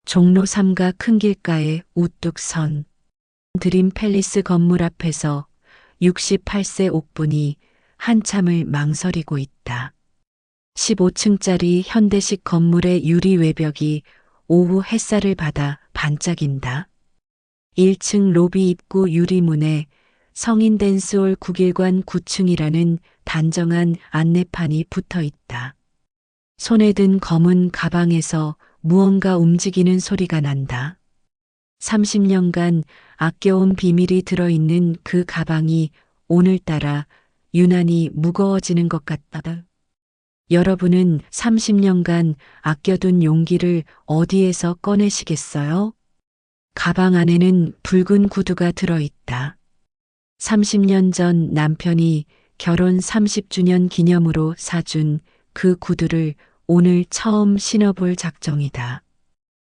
종로 3가 큰 길가에 우뚝 선 드림 팰리스 건물 앞에서 68세 옥분이 한참을 망설이고 있다. 15층짜리 현대식 건물의 유리 외벽이 오후 햇살을 받아 반짝인다. 1층 로비 입구 유리문에 성인 댄스홀 9일관 9층이라는 단정한 안내판이 붙어 있다. 손에 든 검은 가방에서 무언가 움직이는 소리가 난다. 30년간 아껴온 비밀이 들어있는 그 가방이 오늘따라 유난히 무거워지는 것 같다. 여러분은 30년간 아껴둔 용기를 어디에서 꺼내시겠어요? 가방 안에는 붉은 구두가 들어있다. 30년 전 남편이 결혼 30주년 기념으로 사준 그 구두를 오늘 처음 신어볼 작정이다.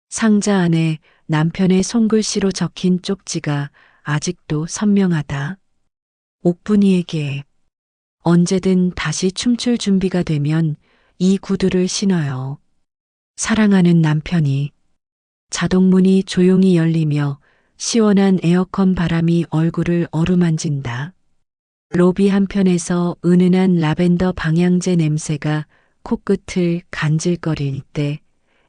상자 안에 남편의 손글씨로 적힌 쪽지가 아직도 선명하다. 옥분이에게 언제든 다시 춤출 준비가 되면 이 구두를 신어요. 사랑하는 남편이. 자동문이 조용히 열리며 시원한 에어컨 바람이 얼굴을 어루만진다. 로비 한편에서 은은한 라벤더 방향제 냄새가 코끝을 간질거릴 때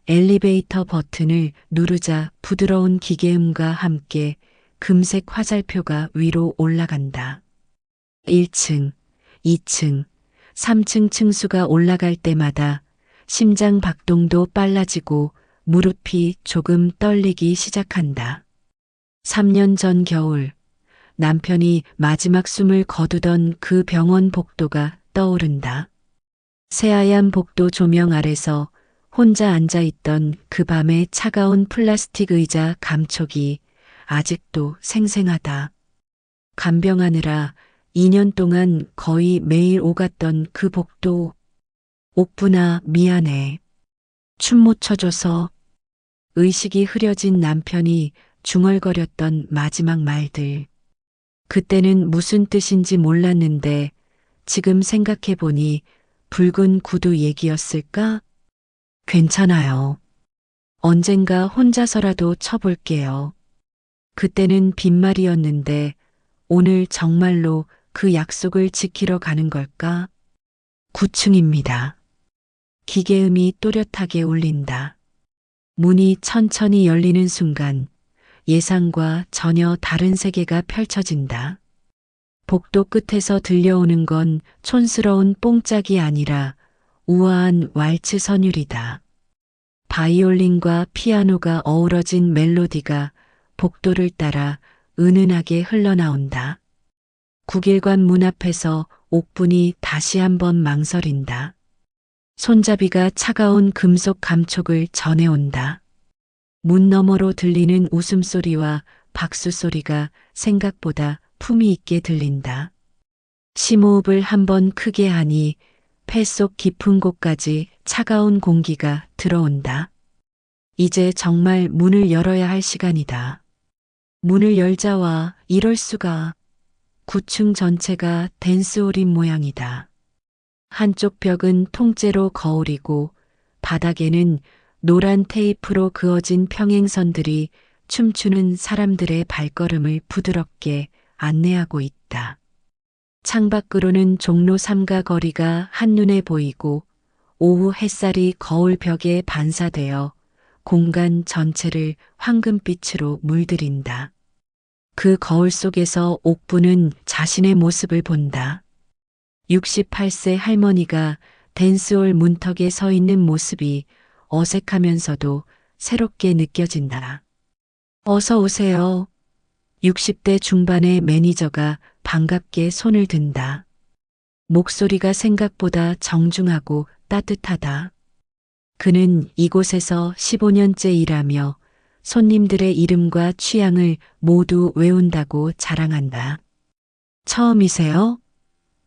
엘리베이터 버튼을 누르자 부드러운 기계음과 함께 금색 화살표가 위로 올라간다. 1층, 2층, 3층 층수가 올라갈 때마다 심장 박동도 빨라지고 무릎이 조금 떨리기 시작한다. 3년 전 겨울, 남편이 마지막 숨을 거두던 그 병원 복도가 떠오른다. 새하얀 복도 조명 아래서 혼자 앉아있던 그 밤의 차가운 플라스틱 의자 감촉이 아직도 생생하다. 간병하느라 2년 동안 거의 매일 오갔던 그 복도. 옥분아, 미안해. 춤 못 춰줘서. 의식이 흐려진 남편이 중얼거렸던 마지막 말들. 그때는 무슨 뜻인지 몰랐는데 지금 생각해보니 붉은 구두 얘기였을까? 괜찮아요. 언젠가 혼자서라도 쳐볼게요. 그때는 빈말이었는데 오늘 정말로 그 약속을 지키러 가는 걸까? 9층입니다. 기계음이 또렷하게 울린다. 문이 천천히 열리는 순간 예상과 전혀 다른 세계가 펼쳐진다. 복도 끝에서 들려오는 건 촌스러운 뽕짝이 아니라 우아한 왈츠 선율이다. 바이올린과 피아노가 어우러진 멜로디가 복도를 따라 은은하게 흘러나온다. 국일관 문 앞에서 옥분이 다시 한번 망설인다. 손잡이가 차가운 금속 감촉을 전해온다. 문 너머로 들리는 웃음소리와 박수소리가 생각보다 품위 있게 들린다. 심호흡을 한번 크게 하니 폐 속 깊은 곳까지 차가운 공기가 들어온다. 이제 정말 문을 열어야 할 시간이다. 문을 열자와 이럴 수가. 9층 전체가 댄스홀인 모양이다. 한쪽 벽은 통째로 거울이고 바닥에는 노란 테이프로 그어진 평행선들이 춤추는 사람들의 발걸음을 부드럽게 안내하고 있다. 창밖으로는 종로 3가 거리가 한눈에 보이고 오후 햇살이 거울 벽에 반사되어 공간 전체를 황금빛으로 물들인다. 그 거울 속에서 옥분은 자신의 모습을 본다. 68세 할머니가 댄스홀 문턱에 서 있는 모습이 어색하면서도 새롭게 느껴진다. 어서 오세요. 60대 중반의 매니저가 반갑게 손을 든다. 목소리가 생각보다 정중하고 따뜻하다. 그는 이곳에서 15년째 일하며 손님들의 이름과 취향을 모두 외운다고 자랑한다. 처음이세요?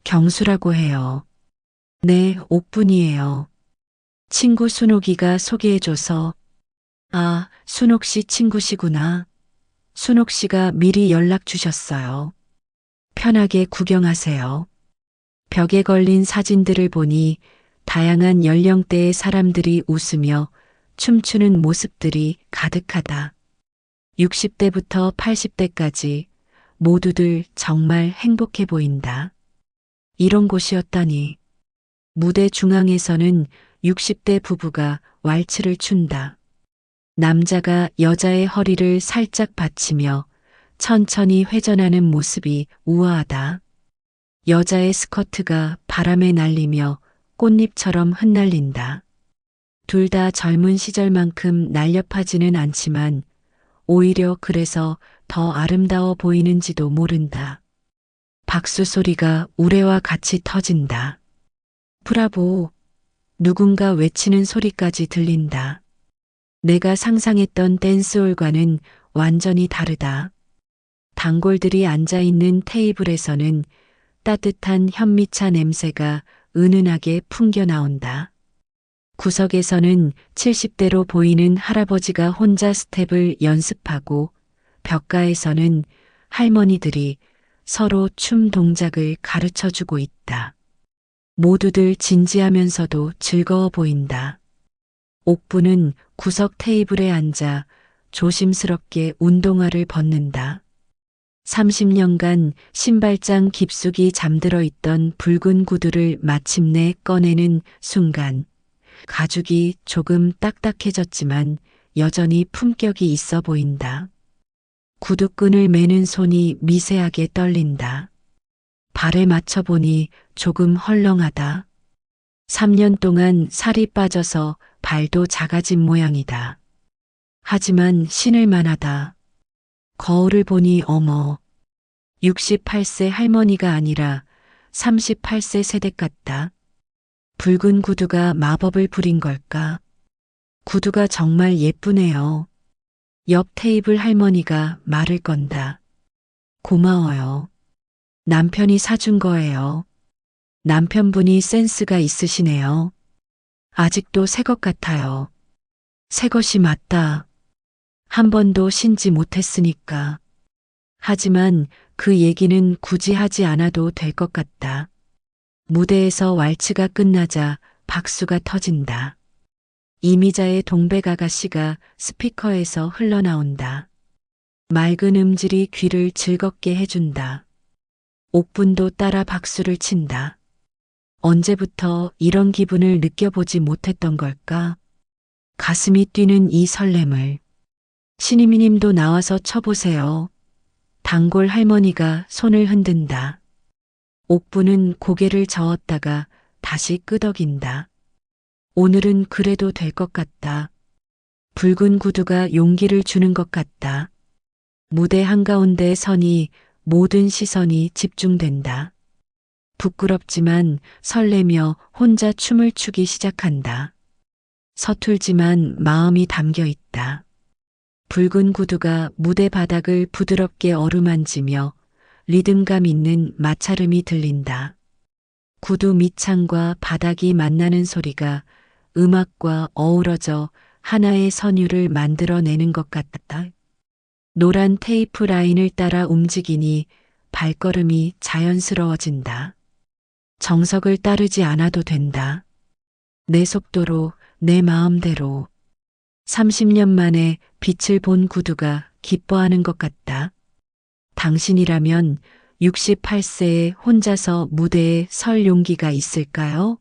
경수라고 해요. 네, 옥분이에요. 친구 순옥이가 소개해줘서. 아, 순옥 씨 친구시구나. 순옥 씨가 미리 연락 주셨어요. 편하게 구경하세요. 벽에 걸린 사진들을 보니 다양한 연령대의 사람들이 웃으며 춤추는 모습들이 가득하다. 60대부터 80대까지 모두들 정말 행복해 보인다. 이런 곳이었다니. 무대 중앙에서는 60대 부부가 왈츠를 춘다. 남자가 여자의 허리를 살짝 받치며 천천히 회전하는 모습이 우아하다. 여자의 스커트가 바람에 날리며 꽃잎처럼 흩날린다. 둘 다 젊은 시절만큼 날렵하지는 않지만 오히려 그래서 더 아름다워 보이는지도 모른다. 박수 소리가 우레와 같이 터진다. 브라보! 누군가 외치는 소리까지 들린다. 내가 상상했던 댄스홀과는 완전히 다르다. 단골들이 앉아있는 테이블에서는 따뜻한 현미차 냄새가 은은하게 풍겨 나온다. 구석에서는 70대로 보이는 할아버지가 혼자 스텝을 연습하고 벽가에서는 할머니들이 서로 춤 동작을 가르쳐 주고 있다. 모두들 진지하면서도 즐거워 보인다. 옥부는 구석 테이블에 앉아 조심스럽게 운동화를 벗는다. 30년간 신발장 깊숙이 잠들어 있던 붉은 구두를 마침내 꺼내는 순간 가죽이 조금 딱딱해졌지만 여전히 품격이 있어 보인다. 구두끈을 매는 손이 미세하게 떨린다. 발에 맞춰보니 조금 헐렁하다. 3년 동안 살이 빠져서 발도 작아진 모양이다. 하지만 신을 만하다. 거울을 보니 어머, 68세 할머니가 아니라 38세 세댁 같다. 붉은 구두가 마법을 부린 걸까? 구두가 정말 예쁘네요. 옆 테이블 할머니가 말을 건다. 고마워요. 남편이 사준 거예요. 남편분이 센스가 있으시네요. 아직도 새 것 같아요. 새 것이 맞다. 한 번도 신지 못했으니까. 하지만 그 얘기는 굳이 하지 않아도 될 것 같다. 무대에서 왈츠가 끝나자 박수가 터진다. 이미자의 동백 아가씨가 스피커에서 흘러나온다. 맑은 음질이 귀를 즐겁게 해준다. 옥분도 따라 박수를 친다. 언제부터 이런 기분을 느껴보지 못했던 걸까? 가슴이 뛰는 이 설렘을. 신이미님도 나와서 쳐보세요. 단골 할머니가 손을 흔든다. 옥부는 고개를 저었다가 다시 끄덕인다. 오늘은 그래도 될 것 같다. 붉은 구두가 용기를 주는 것 같다. 무대 한가운데 서니 모든 시선이 집중된다. 부끄럽지만 설레며 혼자 춤을 추기 시작한다. 서툴지만 마음이 담겨 있다. 붉은 구두가 무대 바닥을 부드럽게 어루만지며 리듬감 있는 마찰음이 들린다. 구두 밑창과 바닥이 만나는 소리가 음악과 어우러져 하나의 선율을 만들어내는 것 같다. 노란 테이프 라인을 따라 움직이니 발걸음이 자연스러워진다. 정석을 따르지 않아도 된다. 내 속도로, 내 마음대로. 30년 만에 빛을 본 구두가 기뻐하는 것 같다. 당신이라면 68세에 혼자서 무대에 설 용기가 있을까요?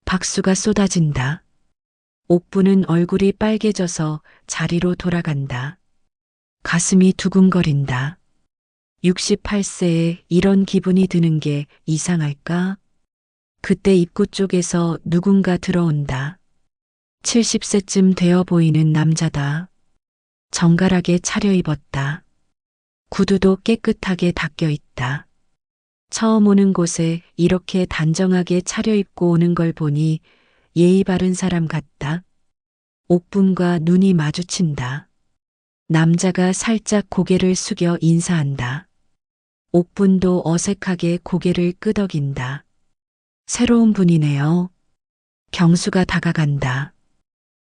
박수가 쏟아진다. 옥부는 얼굴이 빨개져서 자리로 돌아간다. 가슴이 두근거린다. 68세에 이런 기분이 드는 게 이상할까? 그때 입구 쪽에서 누군가 들어온다. 70세쯤 되어 보이는 남자다. 정갈하게 차려입었다. 구두도 깨끗하게 닦여 있다. 처음 오는 곳에 이렇게 단정하게 차려입고 오는 걸 보니 예의 바른 사람 같다. 옥분과 눈이 마주친다. 남자가 살짝 고개를 숙여 인사한다. 옥분도 어색하게 고개를 끄덕인다. 새로운 분이네요. 경수가 다가간다.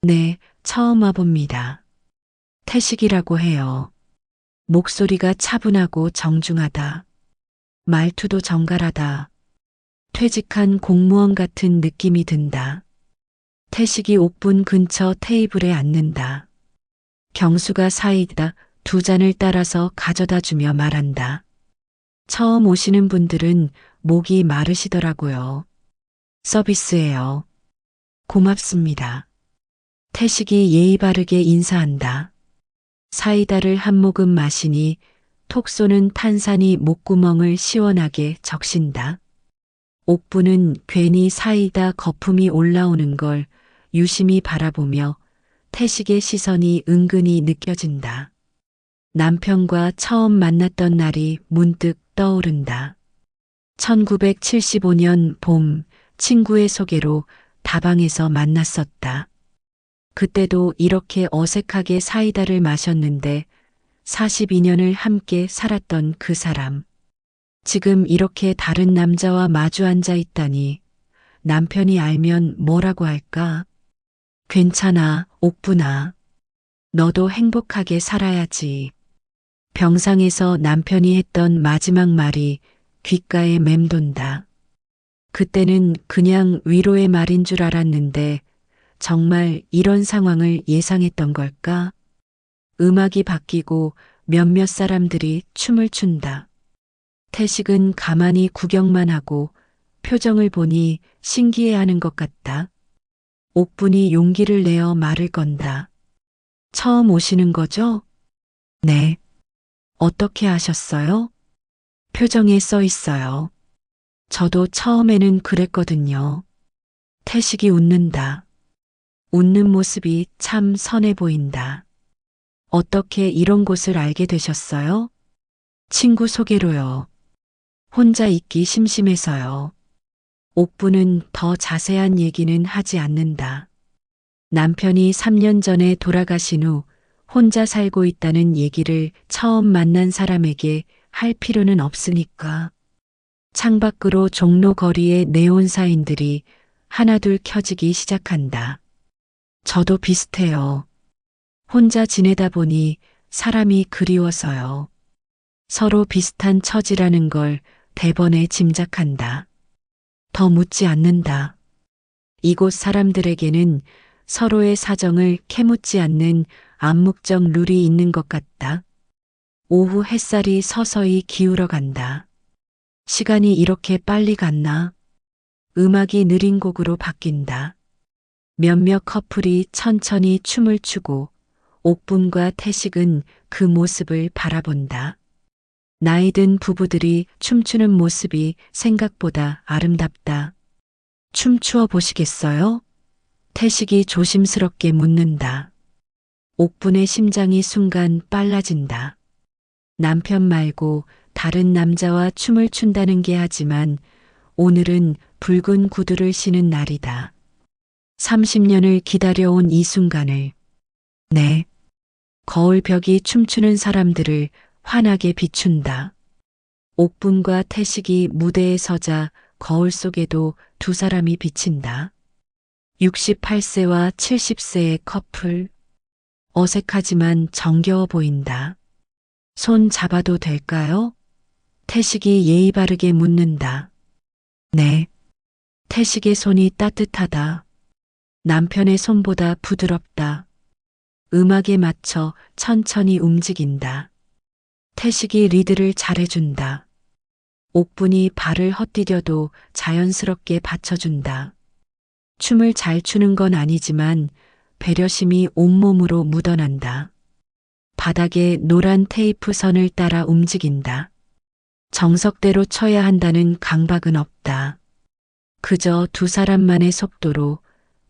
네, 처음 와봅니다. 태식이라고 해요. 목소리가 차분하고 정중하다. 말투도 정갈하다. 퇴직한 공무원 같은 느낌이 든다. 태식이 옥분 근처 테이블에 앉는다. 경수가 사이다 2잔을 따라서 가져다 주며 말한다. 처음 오시는 분들은 목이 마르시더라고요. 서비스예요. 고맙습니다. 태식이 예의 바르게 인사한다. 사이다를 한 모금 마시니 톡 쏘는 탄산이 목구멍을 시원하게 적신다. 옥부는 괜히 사이다 거품이 올라오는 걸 유심히 바라보며 태식의 시선이 은근히 느껴진다. 남편과 처음 만났던 날이 문득 떠오른다. 1975년 봄 친구의 소개로 다방에서 만났었다. 그때도 이렇게 어색하게 사이다를 마셨는데 42년을 함께 살았던 그 사람. 지금 이렇게 다른 남자와 마주 앉아 있다니 남편이 알면 뭐라고 할까? 괜찮아, 옥분아. 너도 행복하게 살아야지. 병상에서 남편이 했던 마지막 말이 귓가에 맴돈다. 그때는 그냥 위로의 말인 줄 알았는데 정말 이런 상황을 예상했던 걸까? 음악이 바뀌고 몇몇 사람들이 춤을 춘다. 태식은 가만히 구경만 하고 표정을 보니 신기해하는 것 같다. 옥분이 용기를 내어 말을 건다. 처음 오시는 거죠? 네. 어떻게 하셨어요? 표정에 써 있어요. 저도 처음에는 그랬거든요. 태식이 웃는다. 웃는 모습이 참 선해 보인다. 어떻게 이런 곳을 알게 되셨어요? 친구 소개로요. 혼자 있기 심심해서요. 옥부는 더 자세한 얘기는 하지 않는다. 남편이 3년 전에 돌아가신 후 혼자 살고 있다는 얘기를 처음 만난 사람에게 할 필요는 없으니까. 창밖으로 종로 거리의 네온 사인들이 하나둘 켜지기 시작한다. 저도 비슷해요. 혼자 지내다 보니 사람이 그리워서요. 서로 비슷한 처지라는 걸 대번에 짐작한다. 더 묻지 않는다. 이곳 사람들에게는 서로의 사정을 캐묻지 않는 암묵적 룰이 있는 것 같다. 오후 햇살이 서서히 기울어 간다. 시간이 이렇게 빨리 갔나? 음악이 느린 곡으로 바뀐다. 몇몇 커플이 천천히 춤을 추고 옥분과 태식은 그 모습을 바라본다. 나이든 부부들이 춤추는 모습이 생각보다 아름답다. 춤추어 보시겠어요? 태식이 조심스럽게 묻는다. 옥분의 심장이 순간 빨라진다. 남편 말고 다른 남자와 춤을 춘다는 게 하지만 오늘은 붉은 구두를 신은 날이다. 30년을 기다려온 이 순간을. 네. 거울 벽이 춤추는 사람들을 환하게 비춘다. 옥분과 태식이 무대에 서자 거울 속에도 두 사람이 비친다. 68세와 70세의 커플. 어색하지만 정겨워 보인다. 손 잡아도 될까요? 태식이 예의 바르게 묻는다. 네. 태식의 손이 따뜻하다. 남편의 손보다 부드럽다. 음악에 맞춰 천천히 움직인다. 태식이 리드를 잘해준다. 옥분이 발을 헛디뎌도 자연스럽게 받쳐준다. 춤을 잘 추는 건 아니지만 배려심이 온몸으로 묻어난다. 바닥에 노란 테이프 선을 따라 움직인다. 정석대로 쳐야 한다는 강박은 없다. 그저 두 사람만의 속도로,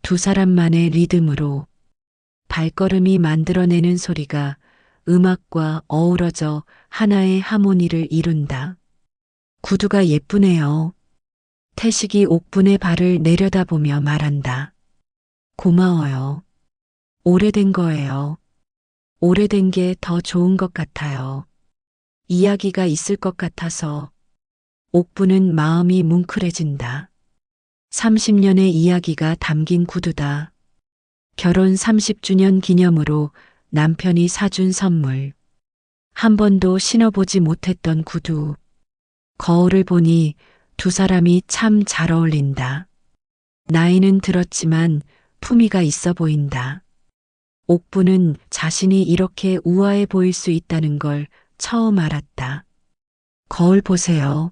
두 사람만의 리듬으로 발걸음이 만들어내는 소리가 음악과 어우러져 하나의 하모니를 이룬다. 구두가 예쁘네요. 태식이 옥분의 발을 내려다보며 말한다. 고마워요. 오래된 거예요. 오래된 게 더 좋은 것 같아요. 이야기가 있을 것 같아서. 옥분은 마음이 뭉클해진다. 30년의 이야기가 담긴 구두다. 결혼 30주년 기념으로 남편이 사준 선물. 한 번도 신어보지 못했던 구두. 거울을 보니 두 사람이 참 잘 어울린다. 나이는 들었지만 품위가 있어 보인다. 옥부는 자신이 이렇게 우아해 보일 수 있다는 걸 처음 알았다. 거울 보세요.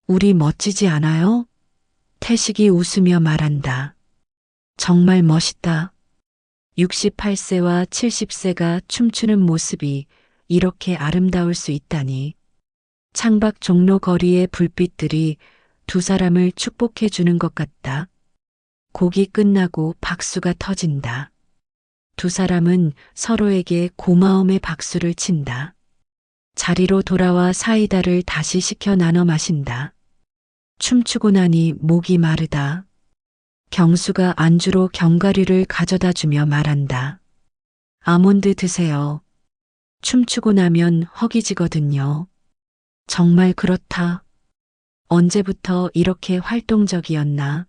우리 멋지지 않아요? 태식이 웃으며 말한다. 정말 멋있다. 68세와 70세가 춤추는 모습이 이렇게 아름다울 수 있다니. 창밖 종로 거리의 불빛들이 두 사람을 축복해 주는 것 같다. 곡이 끝나고 박수가 터진다. 두 사람은 서로에게 고마움의 박수를 친다. 자리로 돌아와 사이다를 다시 시켜 나눠 마신다. 춤추고 나니 목이 마르다. 경수가 안주로 견과류를 가져다 주며 말한다. 아몬드 드세요. 춤추고 나면 허기지거든요. 정말 그렇다. 언제부터 이렇게 활동적이었나?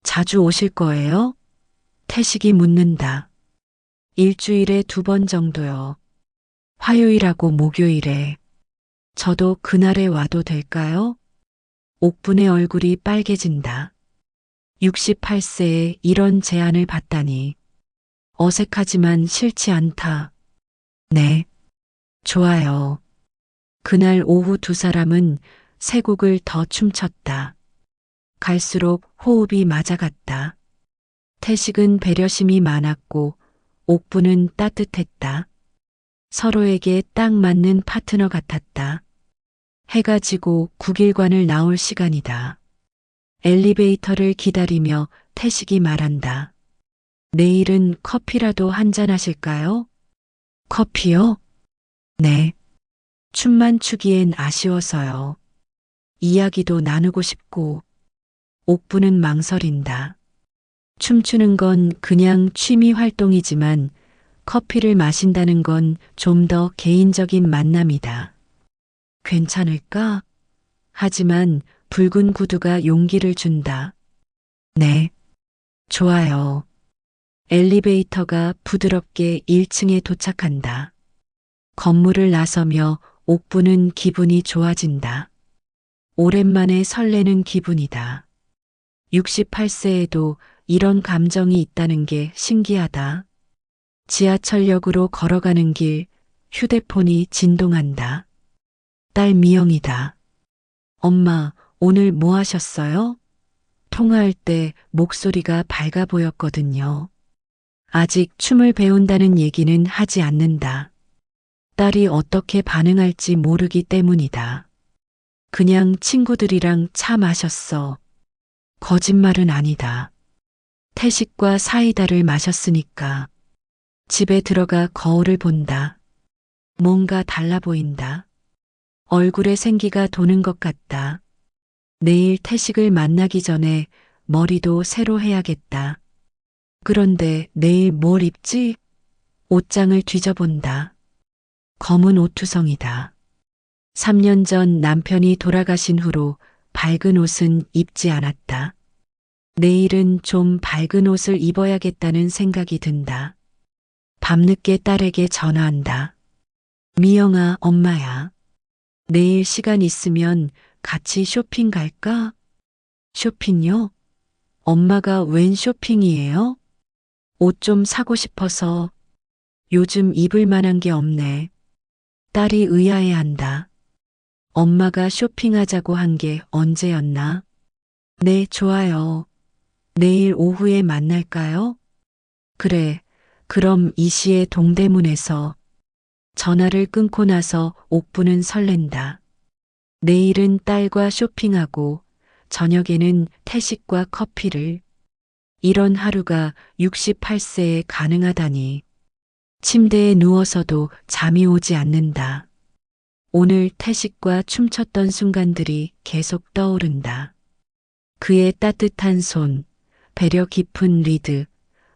자주 오실 거예요? 태식이 묻는다. 일주일에 2번 정도요. 화요일하고 목요일에. 저도 그날에 와도 될까요? 옥분의 얼굴이 빨개진다. 68세에 이런 제안을 받다니. 어색하지만 싫지 않다. 네. 좋아요. 그날 오후 두 사람은 세 곡을 더 춤췄다. 갈수록 호흡이 맞아갔다. 태식은 배려심이 많았고 옥부는 따뜻했다. 서로에게 딱 맞는 파트너 같았다. 해가 지고 국일관을 나올 시간이다. 엘리베이터를 기다리며 태식이 말한다. 내일은 커피라도 한잔 하실까요? 커피요? 네. 춤만 추기엔 아쉬워서요. 이야기도 나누고 싶고. 옥부는 망설인다. 춤추는 건 그냥 취미 활동이지만 커피를 마신다는 건 좀 더 개인적인 만남이다. 괜찮을까? 하지만 붉은 구두가 용기를 준다. 네. 좋아요. 엘리베이터가 부드럽게 1층에 도착한다. 건물을 나서며 옥부는 기분이 좋아진다. 오랜만에 설레는 기분이다. 68세에도 이런 감정이 있다는 게 신기하다. 지하철역으로 걸어가는 길, 휴대폰이 진동한다. 딸 미영이다. 엄마, 오늘 뭐 하셨어요? 통화할 때 목소리가 밝아 보였거든요. 아직 춤을 배운다는 얘기는 하지 않는다. 딸이 어떻게 반응할지 모르기 때문이다. 그냥 친구들이랑 차 마셨어. 거짓말은 아니다. 태식과 사이다를 마셨으니까. 집에 들어가 거울을 본다. 뭔가 달라 보인다. 얼굴에 생기가 도는 것 같다. 내일 태식을 만나기 전에 머리도 새로 해야겠다. 그런데 내일 뭘 입지? 옷장을 뒤져본다. 검은 옷투성이다. 3년 전 남편이 돌아가신 후로 밝은 옷은 입지 않았다. 내일은 좀 밝은 옷을 입어야겠다는 생각이 든다. 밤늦게 딸에게 전화한다. 미영아, 엄마야. 내일 시간 있으면 같이 쇼핑 갈까? 쇼핑요? 엄마가 웬 쇼핑이에요? 옷 좀 사고 싶어서. 요즘 입을 만한 게 없네. 딸이 의아해한다. 엄마가 쇼핑하자고 한 게 언제였나? 네, 좋아요. 내일 오후에 만날까요? 그래, 그럼 이 시에 동대문에서. 전화를 끊고 나서 옥부는 설렌다. 내일은 딸과 쇼핑하고 저녁에는 태식과 커피를. 이런 하루가 68세에 가능하다니. 침대에 누워서도 잠이 오지 않는다. 오늘 태식과 춤췄던 순간들이 계속 떠오른다. 그의 따뜻한 손, 배려 깊은 리드,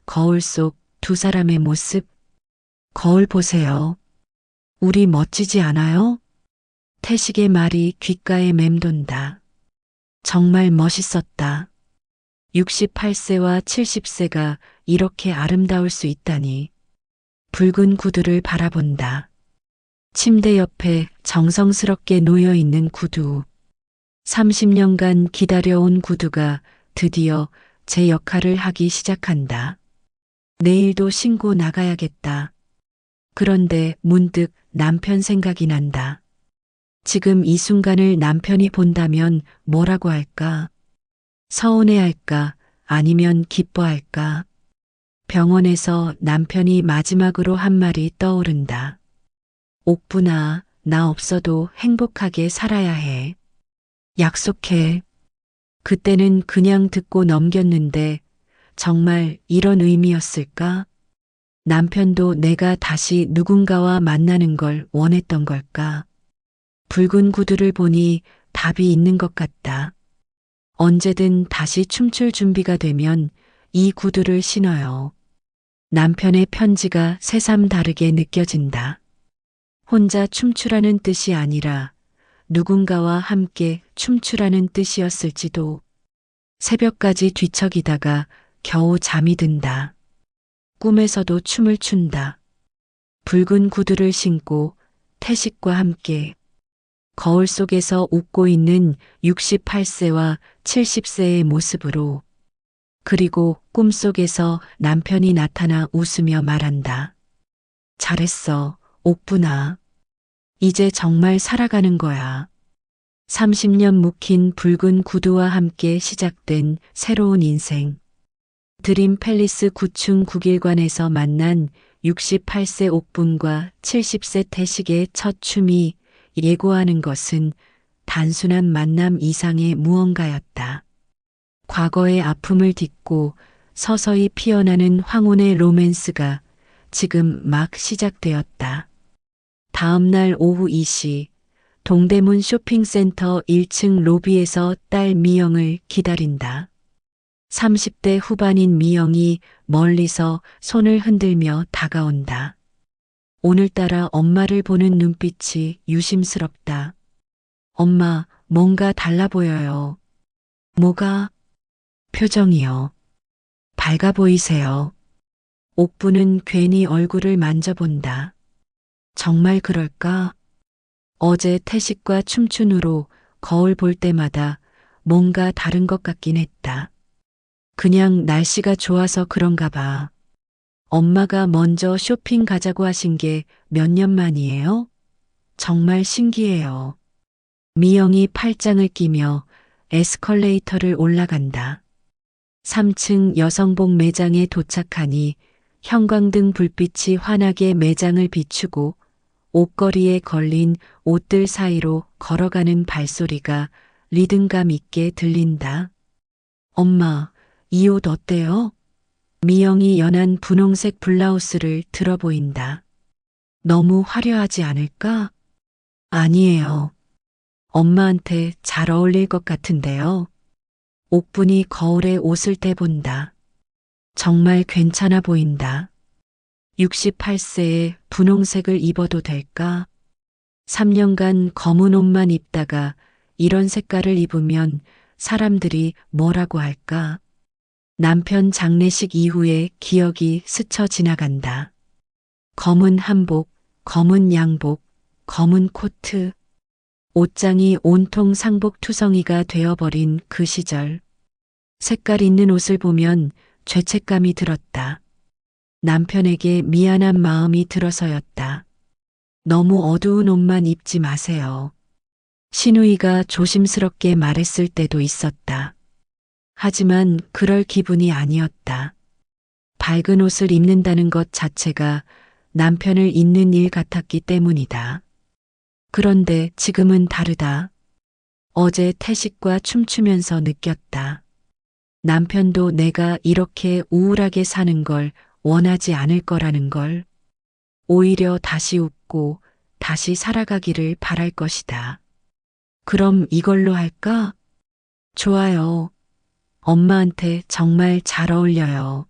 거울 속 두 사람의 모습. 거울 보세요. 우리 멋지지 않아요? 태식의 말이 귓가에 맴돈다. 정말 멋있었다. 68세와 70세가 이렇게 아름다울 수 있다니. 붉은 구두를 바라본다. 침대 옆에 정성스럽게 놓여 있는 구두. 30년간 기다려온 구두가 드디어 제 역할을 하기 시작한다. 내일도 신고 나가야겠다. 그런데 문득 남편 생각이 난다. 지금 이 순간을 남편이 본다면 뭐라고 할까? 서운해할까? 아니면 기뻐할까? 병원에서 남편이 마지막으로 한 말이 떠오른다. 옥분아, 나 없어도 행복하게 살아야 해. 약속해. 그때는 그냥 듣고 넘겼는데 정말 이런 의미였을까? 남편도 내가 다시 누군가와 만나는 걸 원했던 걸까? 붉은 구두를 보니 답이 있는 것 같다. 언제든 다시 춤출 준비가 되면 이 구두를 신어요. 남편의 편지가 새삼 다르게 느껴진다. 혼자 춤추라는 뜻이 아니라 누군가와 함께 춤추라는 뜻이었을지도. 새벽까지 뒤척이다가 겨우 잠이 든다. 꿈에서도 춤을 춘다. 붉은 구두를 신고 태식과 함께 거울 속에서 웃고 있는 68세와 70세의 모습으로. 그리고 꿈속에서 남편이 나타나 웃으며 말한다. 잘했어, 옥분아. 이제 정말 살아가는 거야. 30년 묵힌 붉은 구두와 함께 시작된 새로운 인생. 드림 팰리스 9층 국일관에서 만난 68세 옥분과 70세 태식의 첫 춤이 예고하는 것은 단순한 만남 이상의 무언가였다. 과거의 아픔을 딛고 서서히 피어나는 황혼의 로맨스가 지금 막 시작되었다. 다음 날 오후 2시 동대문 쇼핑센터 1층 로비에서 딸 미영을 기다린다. 30대 후반인 미영이 멀리서 손을 흔들며 다가온다. 오늘따라 엄마를 보는 눈빛이 유심스럽다. 엄마, 뭔가 달라 보여요. 뭐가? 표정이요. 밝아 보이세요. 옥부는 괜히 얼굴을 만져본다. 정말 그럴까? 어제 태식과 춤춘 후로 거울 볼 때마다 뭔가 다른 것 같긴 했다. 그냥 날씨가 좋아서 그런가 봐. 엄마가 먼저 쇼핑 가자고 하신 게 몇 년 만이에요? 정말 신기해요. 미영이 팔짱을 끼며 에스컬레이터를 올라간다. 3층 여성복 매장에 도착하니 형광등 불빛이 환하게 매장을 비추고 옷걸이에 걸린 옷들 사이로 걸어가는 발소리가 리듬감 있게 들린다. 엄마, 이 옷 어때요? 미영이 연한 분홍색 블라우스를 들어 보인다. 너무 화려하지 않을까? 아니에요. 엄마한테 잘 어울릴 것 같은데요. 옥분이 거울에 옷을 떼본다. 정말 괜찮아 보인다. 68세에 분홍색을 입어도 될까? 3년간 검은 옷만 입다가 이런 색깔을 입으면 사람들이 뭐라고 할까? 남편 장례식 이후에 기억이 스쳐 지나간다. 검은 한복, 검은 양복, 검은 코트. 옷장이 온통 상복 투성이가 되어버린 그 시절. 색깔 있는 옷을 보면 죄책감이 들었다. 남편에게 미안한 마음이 들어서였다. 너무 어두운 옷만 입지 마세요. 신우이가 조심스럽게 말했을 때도 있었다. 하지만 그럴 기분이 아니었다. 밝은 옷을 입는다는 것 자체가 남편을 잊는 일 같았기 때문이다. 그런데 지금은 다르다. 어제 태식과 춤추면서 느꼈다. 남편도 내가 이렇게 우울하게 사는 걸 원하지 않을 거라는 걸. 오히려 다시 웃고 다시 살아가기를 바랄 것이다. 그럼 이걸로 할까? 좋아요. 엄마한테 정말 잘 어울려요.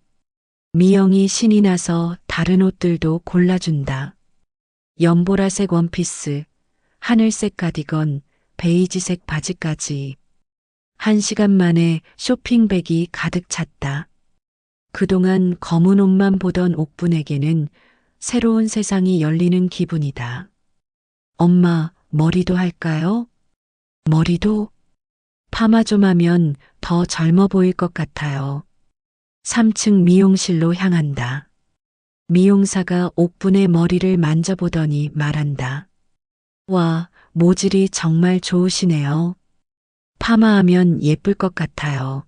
미영이 신이 나서 다른 옷들도 골라준다. 연보라색 원피스, 하늘색 가디건, 베이지색 바지까지. 1시간 만에 쇼핑백이 가득 찼다. 그동안 검은 옷만 보던 옥분에게는 새로운 세상이 열리는 기분이다. 엄마, 머리도 할까요? 머리도? 파마 좀 하면 더 젊어 보일 것 같아요. 3층 미용실로 향한다. 미용사가 옥분의 머리를 만져보더니 말한다. 와, 모질이 정말 좋으시네요. 파마하면 예쁠 것 같아요.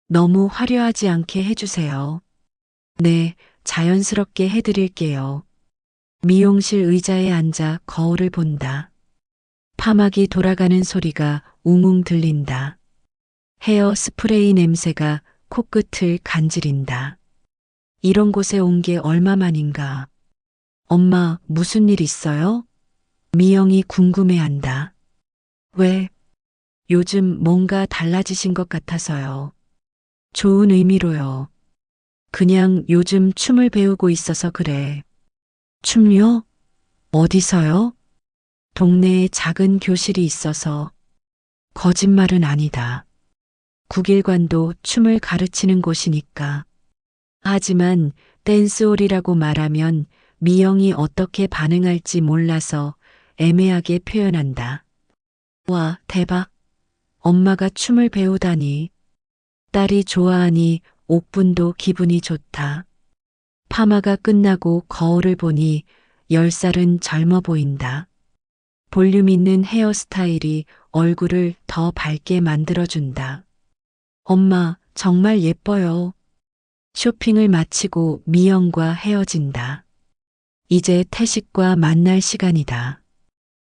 너무 화려하지 않게 해주세요. 네, 자연스럽게 해드릴게요. 미용실 의자에 앉아 거울을 본다. 파마기 돌아가는 소리가 웅웅 들린다. 헤어 스프레이 냄새가 코끝을 간지린다. 이런 곳에 온 게 얼마만인가. 엄마, 무슨 일 있어요? 미영이 궁금해한다. 왜? 요즘 뭔가 달라지신 것 같아서요. 좋은 의미로요. 그냥 요즘 춤을 배우고 있어서 그래. 춤요? 어디서요? 동네에 작은 교실이 있어서. 거짓말은 아니다. 국일관도 춤을 가르치는 곳이니까. 하지만 댄스홀이라고 말하면 미영이 어떻게 반응할지 몰라서 애매하게 표현한다. 와, 대박. 엄마가 춤을 배우다니. 딸이 좋아하니 옥분도 기분이 좋다. 파마가 끝나고 거울을 보니 10살은 젊어 보인다. 볼륨 있는 헤어스타일이 얼굴을 더 밝게 만들어준다. 엄마, 정말 예뻐요. 쇼핑을 마치고 미영과 헤어진다. 이제 태식과 만날 시간이다.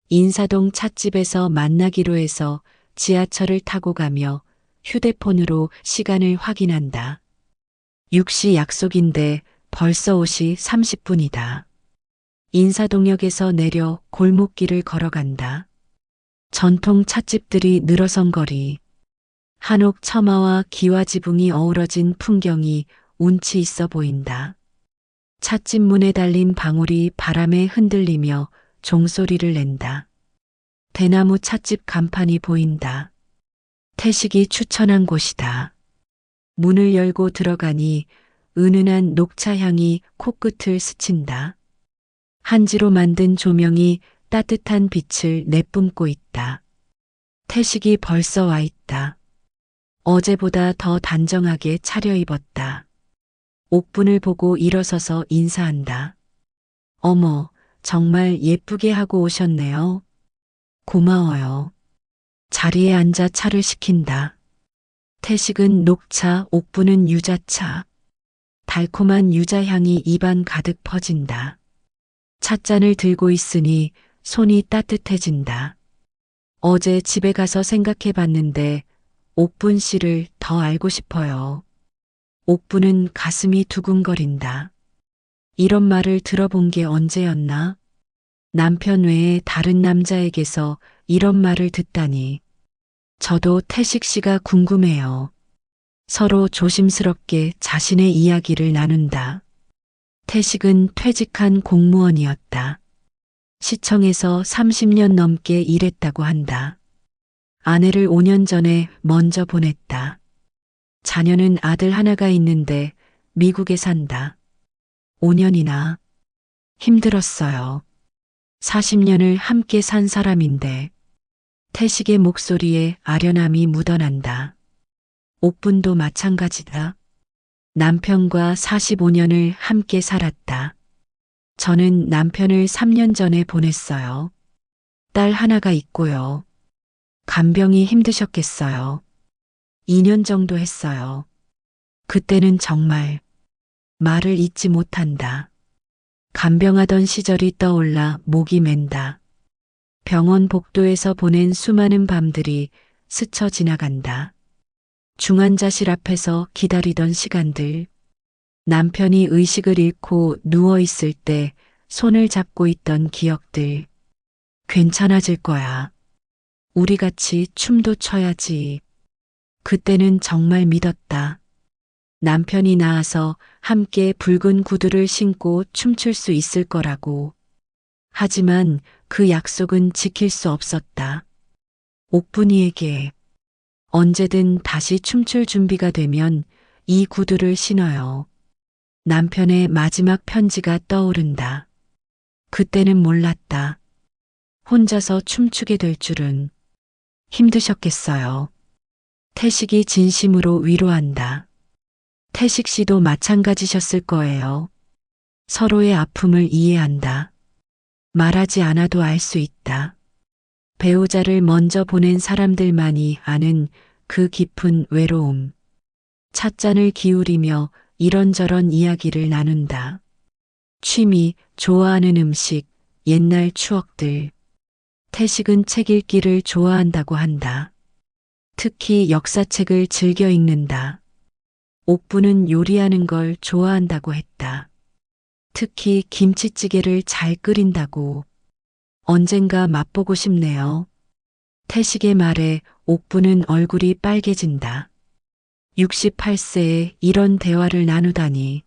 인사동 찻집에서 만나기로 해서 지하철을 타고 가며 휴대폰으로 시간을 확인한다. 6시 약속인데 벌써 옷이 30분이다. 인사동역에서 내려 골목길을 걸어간다. 전통 찻집들이 늘어선 거리. 한옥 처마와 기와지붕이 어우러진 풍경이 운치 있어 보인다. 찻집 문에 달린 방울이 바람에 흔들리며 종소리를 낸다. 대나무 찻집 간판이 보인다. 태식이 추천한 곳이다. 문을 열고 들어가니 은은한 녹차 향이 코끝을 스친다. 한지로 만든 조명이 따뜻한 빛을 내뿜고 있다. 태식이 벌써 와 있다. 어제보다 더 단정하게 차려입었다. 옥분을 보고 일어서서 인사한다. 어머, 정말 예쁘게 하고 오셨네요. 고마워요. 자리에 앉아 차를 시킨다. 태식은 녹차, 옥분은 유자차. 달콤한 유자향이 입안 가득 퍼진다. 찻잔을 들고 있으니 손이 따뜻해진다. 어제 집에 가서 생각해 봤는데 옥분 씨를 더 알고 싶어요. 옥분은 가슴이 두근거린다. 이런 말을 들어본 게 언제였나? 남편 외에 다른 남자에게서 이런 말을 듣다니. 저도 태식 씨가 궁금해요. 서로 조심스럽게 자신의 이야기를 나눈다. 태식은 퇴직한 공무원이었다. 시청에서 30년 넘게 일했다고 한다. 아내를 5년 전에 먼저 보냈다. 자녀는 아들 하나가 있는데 미국에 산다. 5년이나 힘들었어요. 40년을 함께 산 사람인데 태식의 목소리에 아련함이 묻어난다. 옥분도 마찬가지다. 남편과 45년을 함께 살았다. 저는 남편을 3년 전에 보냈어요. 딸 하나가 있고요. 간병이 힘드셨겠어요. 2년 정도 했어요. 그때는 정말 말을 잇지 못한다. 간병하던 시절이 떠올라 목이 맨다. 병원 복도에서 보낸 수많은 밤들이 스쳐 지나간다. 중환자실 앞에서 기다리던 시간들. 남편이 의식을 잃고 누워있을 때 손을 잡고 있던 기억들. 괜찮아질 거야. 우리 같이 춤도 춰야지. 그때는 정말 믿었다. 남편이 나와서 함께 붉은 구두를 신고 춤출 수 있을 거라고. 하지만 그 약속은 지킬 수 없었다. 옥분이에게 언제든 다시 춤출 준비가 되면 이 구두를 신어요. 남편의 마지막 편지가 떠오른다. 그때는 몰랐다. 혼자서 춤추게 될 줄은. 힘드셨겠어요. 태식이 진심으로 위로한다. 태식 씨도 마찬가지셨을 거예요. 서로의 아픔을 이해한다. 말하지 않아도 알 수 있다. 배우자를 먼저 보낸 사람들만이 아는 그 깊은 외로움. 찻잔을 기울이며 이런저런 이야기를 나눈다. 취미, 좋아하는 음식, 옛날 추억들. 태식은 책 읽기를 좋아한다고 한다. 특히 역사책을 즐겨 읽는다. 옥부는 요리하는 걸 좋아한다고 했다. 특히 김치찌개를 잘 끓인다고. 언젠가 맛보고 싶네요. 태식의 말에 옥부는 얼굴이 빨개진다. 68세에 이런 대화를 나누다니.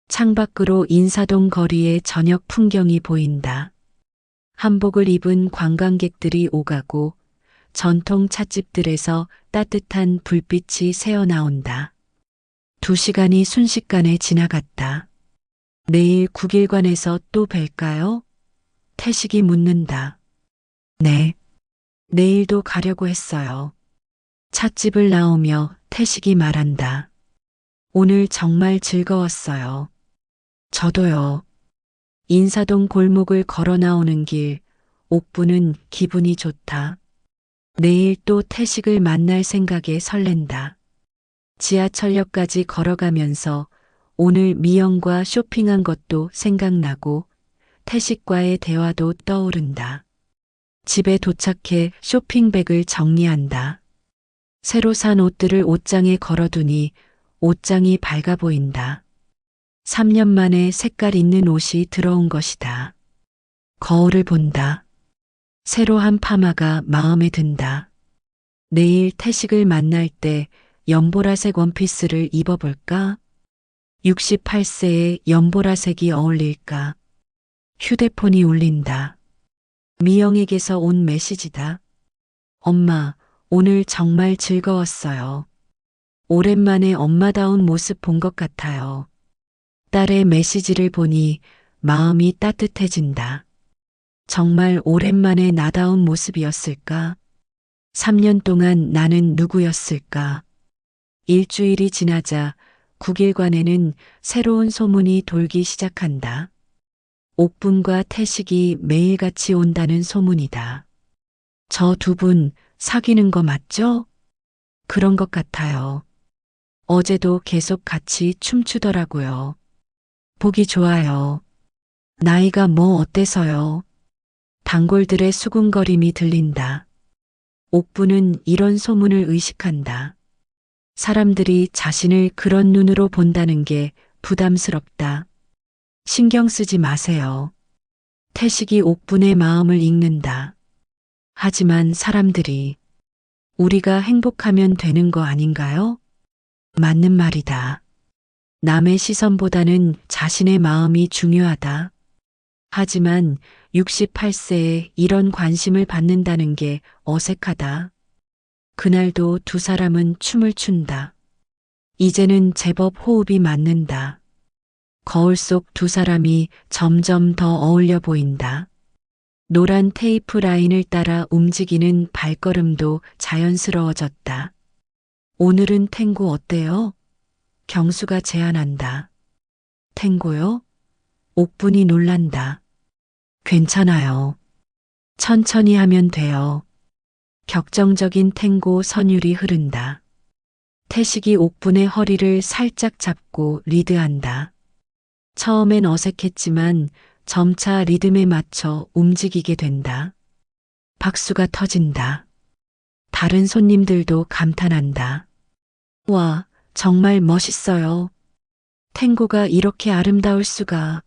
창밖으로 인사동 거리의 저녁 풍경이 보인다. 한복을 입은 관광객들이 오가고 전통 찻집들에서 따뜻한 불빛이 새어나온다. 2시간이 순식간에 지나갔다. 내일 국일관에서 또 뵐까요? 태식이 묻는다. 네. 내일도 가려고 했어요. 찻집을 나오며 태식이 말한다. 오늘 정말 즐거웠어요. 저도요. 인사동 골목을 걸어 나오는 길, 옥부는 기분이 좋다. 내일 또 태식을 만날 생각에 설렌다. 지하철역까지 걸어가면서 오늘 미영과 쇼핑한 것도 생각나고 태식과의 대화도 떠오른다. 집에 도착해 쇼핑백을 정리한다. 새로 산 옷들을 옷장에 걸어두니 옷장이 밝아 보인다. 3년 만에 색깔 있는 옷이 들어온 것이다. 거울을 본다. 새로 한 파마가 마음에 든다. 내일 태식을 만날 때 연보라색 원피스를 입어볼까? 68세에 연보라색이 어울릴까? 휴대폰이 울린다. 미영에게서 온 메시지다. 엄마, 오늘 정말 즐거웠어요. 오랜만에 엄마다운 모습 본 것 같아요. 딸의 메시지를 보니 마음이 따뜻해진다. 정말 오랜만에 나다운 모습이었을까? 3년 동안 나는 누구였을까? 일주일이 지나자 국일관에는 새로운 소문이 돌기 시작한다. 옥분과 태식이 매일같이 온다는 소문이다. 저 2분 사귀는 거 맞죠? 그런 것 같아요. 어제도 계속 같이 춤추더라고요. 보기 좋아요. 나이가 뭐 어때서요? 단골들의 수군거림이 들린다. 옥부는 이런 소문을 의식한다. 사람들이 자신을 그런 눈으로 본다는 게 부담스럽다. 신경 쓰지 마세요. 태식이 옥분의 마음을 읽는다. 하지만 사람들이 우리가 행복하면 되는 거 아닌가요? 맞는 말이다. 남의 시선보다는 자신의 마음이 중요하다. 하지만 68세에 이런 관심을 받는다는 게 어색하다. 그날도 2 사람은 춤을 춘다. 이제는 제법 호흡이 맞는다. 거울 속 2 사람이 점점 더 어울려 보인다. 노란 테이프 라인을 따라 움직이는 발걸음도 자연스러워졌다. 오늘은 탱고 어때요? 경수가 제안한다. 탱고요? 옥분이 놀란다. 괜찮아요. 천천히 하면 돼요. 격정적인 탱고 선율이 흐른다. 태식이 옥분의 허리를 살짝 잡고 리드한다. 처음엔 어색했지만 점차 리듬에 맞춰 움직이게 된다. 박수가 터진다. 다른 손님들도 감탄한다. 와, 정말 멋있어요. 탱고가 이렇게 아름다울 수가.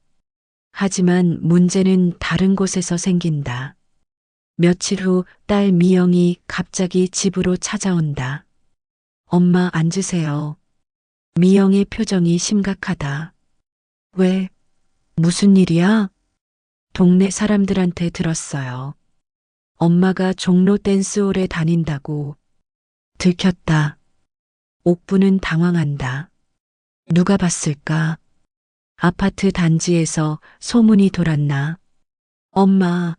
하지만 문제는 다른 곳에서 생긴다. 며칠 후 딸 미영이 갑자기 집으로 찾아온다. 엄마 앉으세요. 미영의 표정이 심각하다. 왜? 무슨 일이야? 동네 사람들한테 들었어요. 엄마가 종로 댄스홀에 다닌다고. 들켰다. 옥부는 당황한다. 누가 봤을까? 아파트 단지에서 소문이 돌았나? 엄마,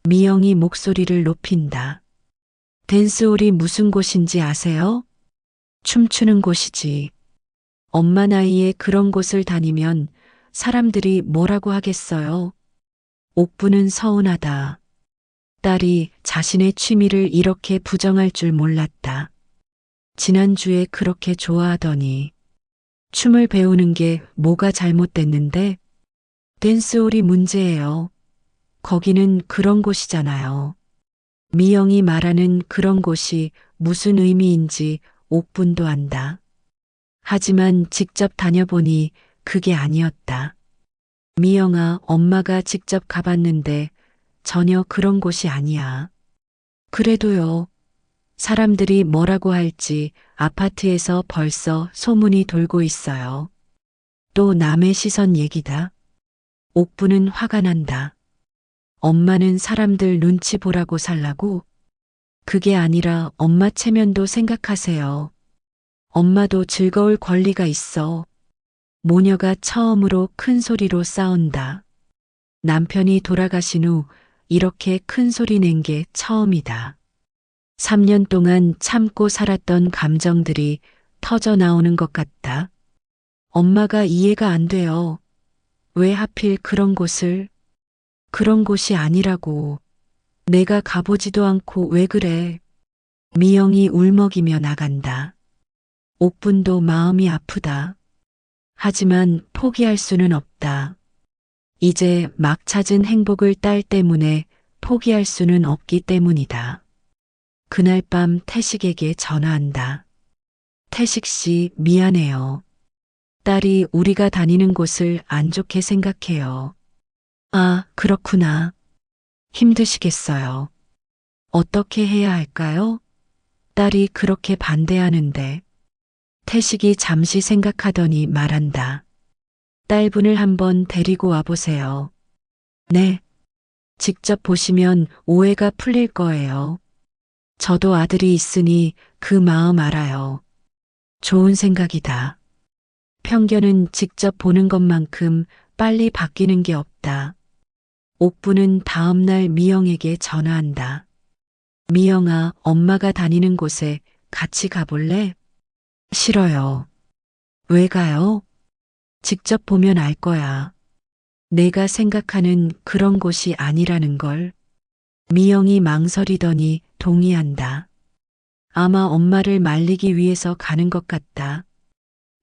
미영이 목소리를 높인다. 댄스홀이 무슨 곳인지 아세요? 춤추는 곳이지. 엄마 나이에 그런 곳을 다니면 사람들이 뭐라고 하겠어요? 옥부는 서운하다. 딸이 자신의 취미를 이렇게 부정할 줄 몰랐다. 지난주에 그렇게 좋아하더니 춤을 배우는 게 뭐가 잘못됐는데? 댄스홀이 문제예요. 거기는 그런 곳이잖아요. 미영이 말하는 그런 곳이 무슨 의미인지 옥분도 안다. 하지만 직접 다녀보니 그게 아니었다. 미영아, 엄마가 직접 가봤는데 전혀 그런 곳이 아니야. 그래도요, 사람들이 뭐라고 할지 아파트에서 벌써 소문이 돌고 있어요. 또 남의 시선 얘기다. 옥부는 화가 난다. 엄마는 사람들 눈치 보라고 살라고? 그게 아니라 엄마 체면도 생각하세요. 엄마도 즐거울 권리가 있어. 모녀가 처음으로 큰 소리로 싸운다. 남편이 돌아가신 후 이렇게 큰 소리 낸 게 처음이다. 3년 동안 참고 살았던 감정들이 터져 나오는 것 같다. 엄마가 이해가 안 돼요. 왜 하필 그런 곳을? 그런 곳이 아니라고. 내가 가보지도 않고 왜 그래? 미영이 울먹이며 나간다. 옥분도 마음이 아프다. 하지만 포기할 수는 없다. 이제 막 찾은 행복을 딸 때문에 포기할 수는 없기 때문이다. 그날 밤 태식에게 전화한다. 태식 씨, 미안해요. 딸이 우리가 다니는 곳을 안 좋게 생각해요. 아, 그렇구나. 힘드시겠어요. 어떻게 해야 할까요? 딸이 그렇게 반대하는데. 태식이 잠시 생각하더니 말한다. 딸분을 한번 데리고 와보세요. 네. 직접 보시면 오해가 풀릴 거예요. 저도 아들이 있으니 그 마음 알아요. 좋은 생각이다. 편견은 직접 보는 것만큼 빨리 바뀌는 게 없다. 옥부는 다음날 미영에게 전화한다. 미영아, 엄마가 다니는 곳에 같이 가볼래? 싫어요. 왜 가요? 직접 보면 알 거야. 내가 생각하는 그런 곳이 아니라는 걸. 미영이 망설이더니 동의한다. 아마 엄마를 말리기 위해서 가는 것 같다.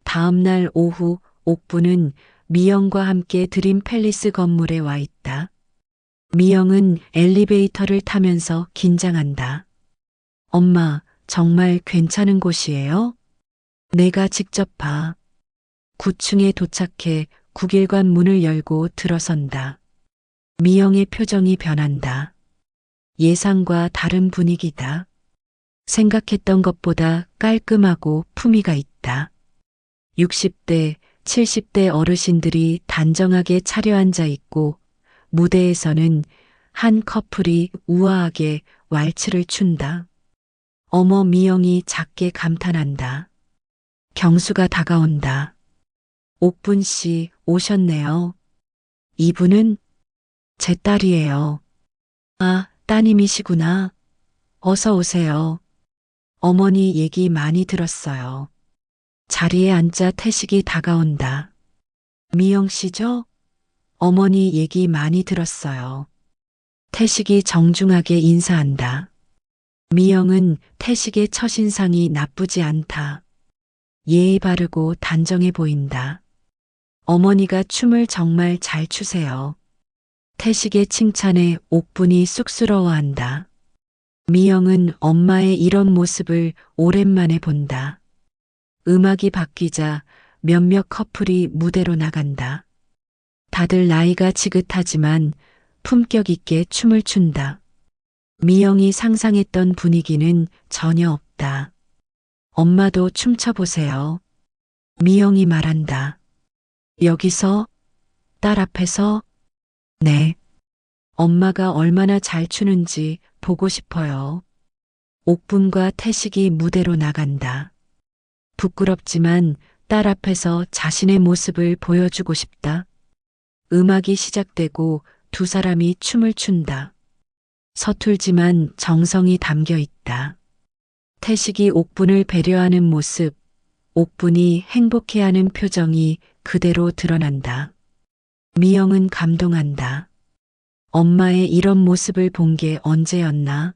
다음 날 오후 옥부는 미영과 함께 드림 팰리스 건물에 와 있다. 미영은 엘리베이터를 타면서 긴장한다. 엄마, 정말 괜찮은 곳이에요? 내가 직접 봐. 9층에 도착해 국일관 문을 열고 들어선다. 미영의 표정이 변한다. 예상과 다른 분위기다. 생각했던 것보다 깔끔하고 품위가 있다. 60대, 70대 어르신들이 단정하게 차려앉아 있고 무대에서는 한 커플이 우아하게 왈츠를 춘다. 어머, 미영이 작게 감탄한다. 경수가 다가온다. 옥분 씨 오셨네요. 이분은 제 딸이에요. 아, 따님이시구나. 어서 오세요. 어머니 얘기 많이 들었어요. 자리에 앉자 태식이 다가온다. 미영 씨죠? 어머니 얘기 많이 들었어요. 태식이 정중하게 인사한다. 미영은 태식의 첫인상이 나쁘지 않다. 예의 바르고 단정해 보인다. 어머니가 춤을 정말 잘 추세요. 태식의 칭찬에 옥분이 쑥스러워한다. 미영은 엄마의 이런 모습을 오랜만에 본다. 음악이 바뀌자 몇몇 커플이 무대로 나간다. 다들 나이가 지긋하지만 품격 있게 춤을 춘다. 미영이 상상했던 분위기는 전혀 없다. 엄마도 춤춰보세요. 미영이 말한다. 여기서? 딸 앞에서? 네. 엄마가 얼마나 잘 추는지 보고 싶어요. 옥분과 태식이 무대로 나간다. 부끄럽지만 딸 앞에서 자신의 모습을 보여주고 싶다. 음악이 시작되고 두 사람이 춤을 춘다. 서툴지만 정성이 담겨 있다. 태식이 옥분을 배려하는 모습, 옥분이 행복해하는 표정이 그대로 드러난다. 미영은 감동한다. 엄마의 이런 모습을 본 게 언제였나?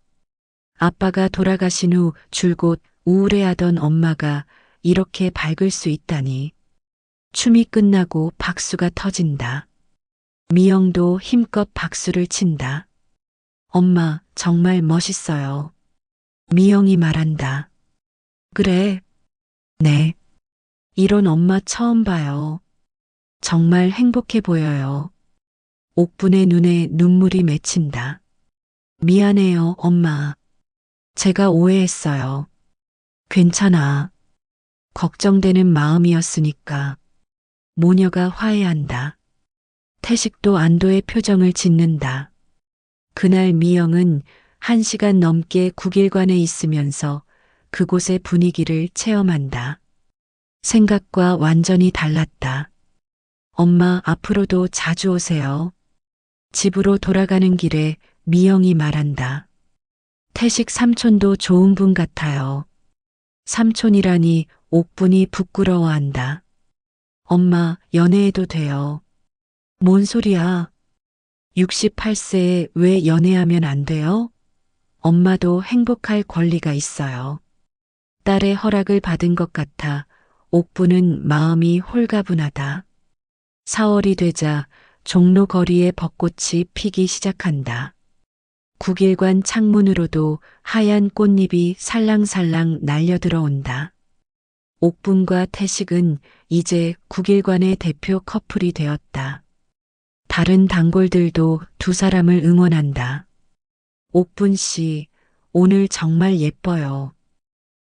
아빠가 돌아가신 후 줄곧 우울해하던 엄마가 이렇게 밝을 수 있다니. 춤이 끝나고 박수가 터진다. 미영도 힘껏 박수를 친다. 엄마, 정말 멋있어요. 미영이 말한다. 그래. 네. 이런 엄마 처음 봐요. 정말 행복해 보여요. 옥분의 눈에 눈물이 맺힌다. 미안해요, 엄마. 제가 오해했어요. 괜찮아. 걱정되는 마음이었으니까. 모녀가 화해한다. 태식도 안도의 표정을 짓는다. 그날 미영은 1시간 넘게 국일관에 있으면서 그곳의 분위기를 체험한다. 생각과 완전히 달랐다. 엄마, 앞으로도 자주 오세요. 집으로 돌아가는 길에 미영이 말한다. 태식 삼촌도 좋은 분 같아요. 삼촌이라니 옥분이 부끄러워한다. 엄마, 연애해도 돼요. 뭔 소리야? 68세에 왜 연애하면 안 돼요? 엄마도 행복할 권리가 있어요. 딸의 허락을 받은 것 같아 옥분은 마음이 홀가분하다. 4월이 되자 종로 거리에 벚꽃이 피기 시작한다. 국일관 창문으로도 하얀 꽃잎이 살랑살랑 날려 들어온다. 옥분과 태식은 이제 국일관의 대표 커플이 되었다. 다른 단골들도 두 사람을 응원한다. 옥분 씨, 오늘 정말 예뻐요.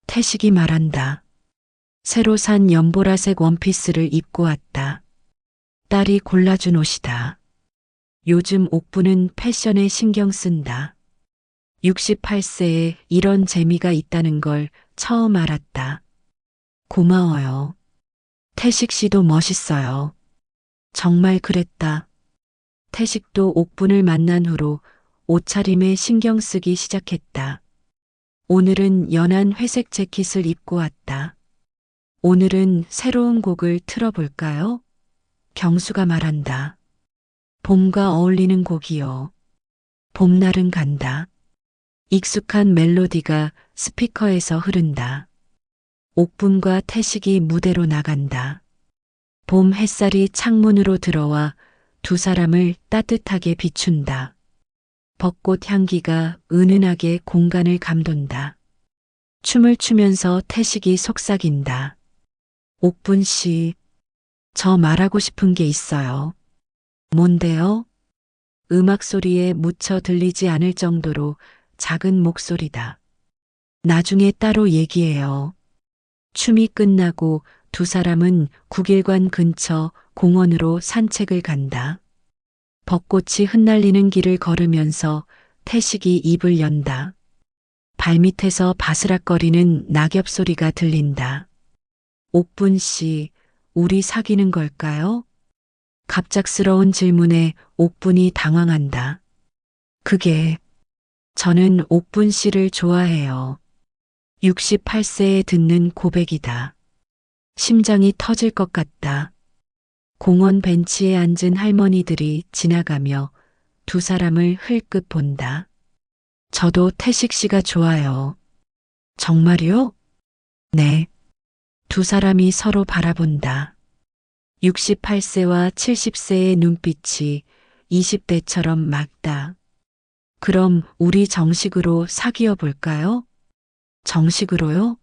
태식이 말한다. 새로 산 연보라색 원피스를 입고 왔다. 딸이 골라준 옷이다. 요즘 옥분은 패션에 신경 쓴다. 68세에 이런 재미가 있다는 걸 처음 알았다. 고마워요. 태식 씨도 멋있어요. 정말 그랬다. 태식도 옥분을 만난 후로 옷차림에 신경 쓰기 시작했다. 오늘은 연한 회색 재킷을 입고 왔다. 오늘은 새로운 곡을 틀어볼까요? 경수가 말한다. 봄과 어울리는 곡이요. 봄날은 간다. 익숙한 멜로디가 스피커에서 흐른다. 옥분과 태식이 무대로 나간다. 봄 햇살이 창문으로 들어와 두 사람을 따뜻하게 비춘다. 벚꽃 향기가 은은하게 공간을 감돈다. 춤을 추면서 태식이 속삭인다. 옥분 씨, 저 말하고 싶은 게 있어요. 뭔데요? 음악 소리에 묻혀 들리지 않을 정도로 작은 목소리다. 나중에 따로 얘기해요. 춤이 끝나고 두 사람은 국일관 근처 공원으로 산책을 간다. 벚꽃이 흩날리는 길을 걸으면서 태식이 입을 연다. 발밑에서 바스락거리는 낙엽 소리가 들린다. 옥분 씨, 우리 사귀는 걸까요? 갑작스러운 질문에 옥분이 당황한다. 그게, 저는 옥분 씨를 좋아해요. 68세에 듣는 고백이다. 심장이 터질 것 같다. 공원 벤치에 앉은 할머니들이 지나가며 두 사람을 흘끗 본다. 저도 태식 씨가 좋아요. 정말요? 네. 두 사람이 서로 바라본다. 68세와 70세의 눈빛이 20대처럼 맑다. 그럼 우리 정식으로 사귀어 볼까요? 정식으로요?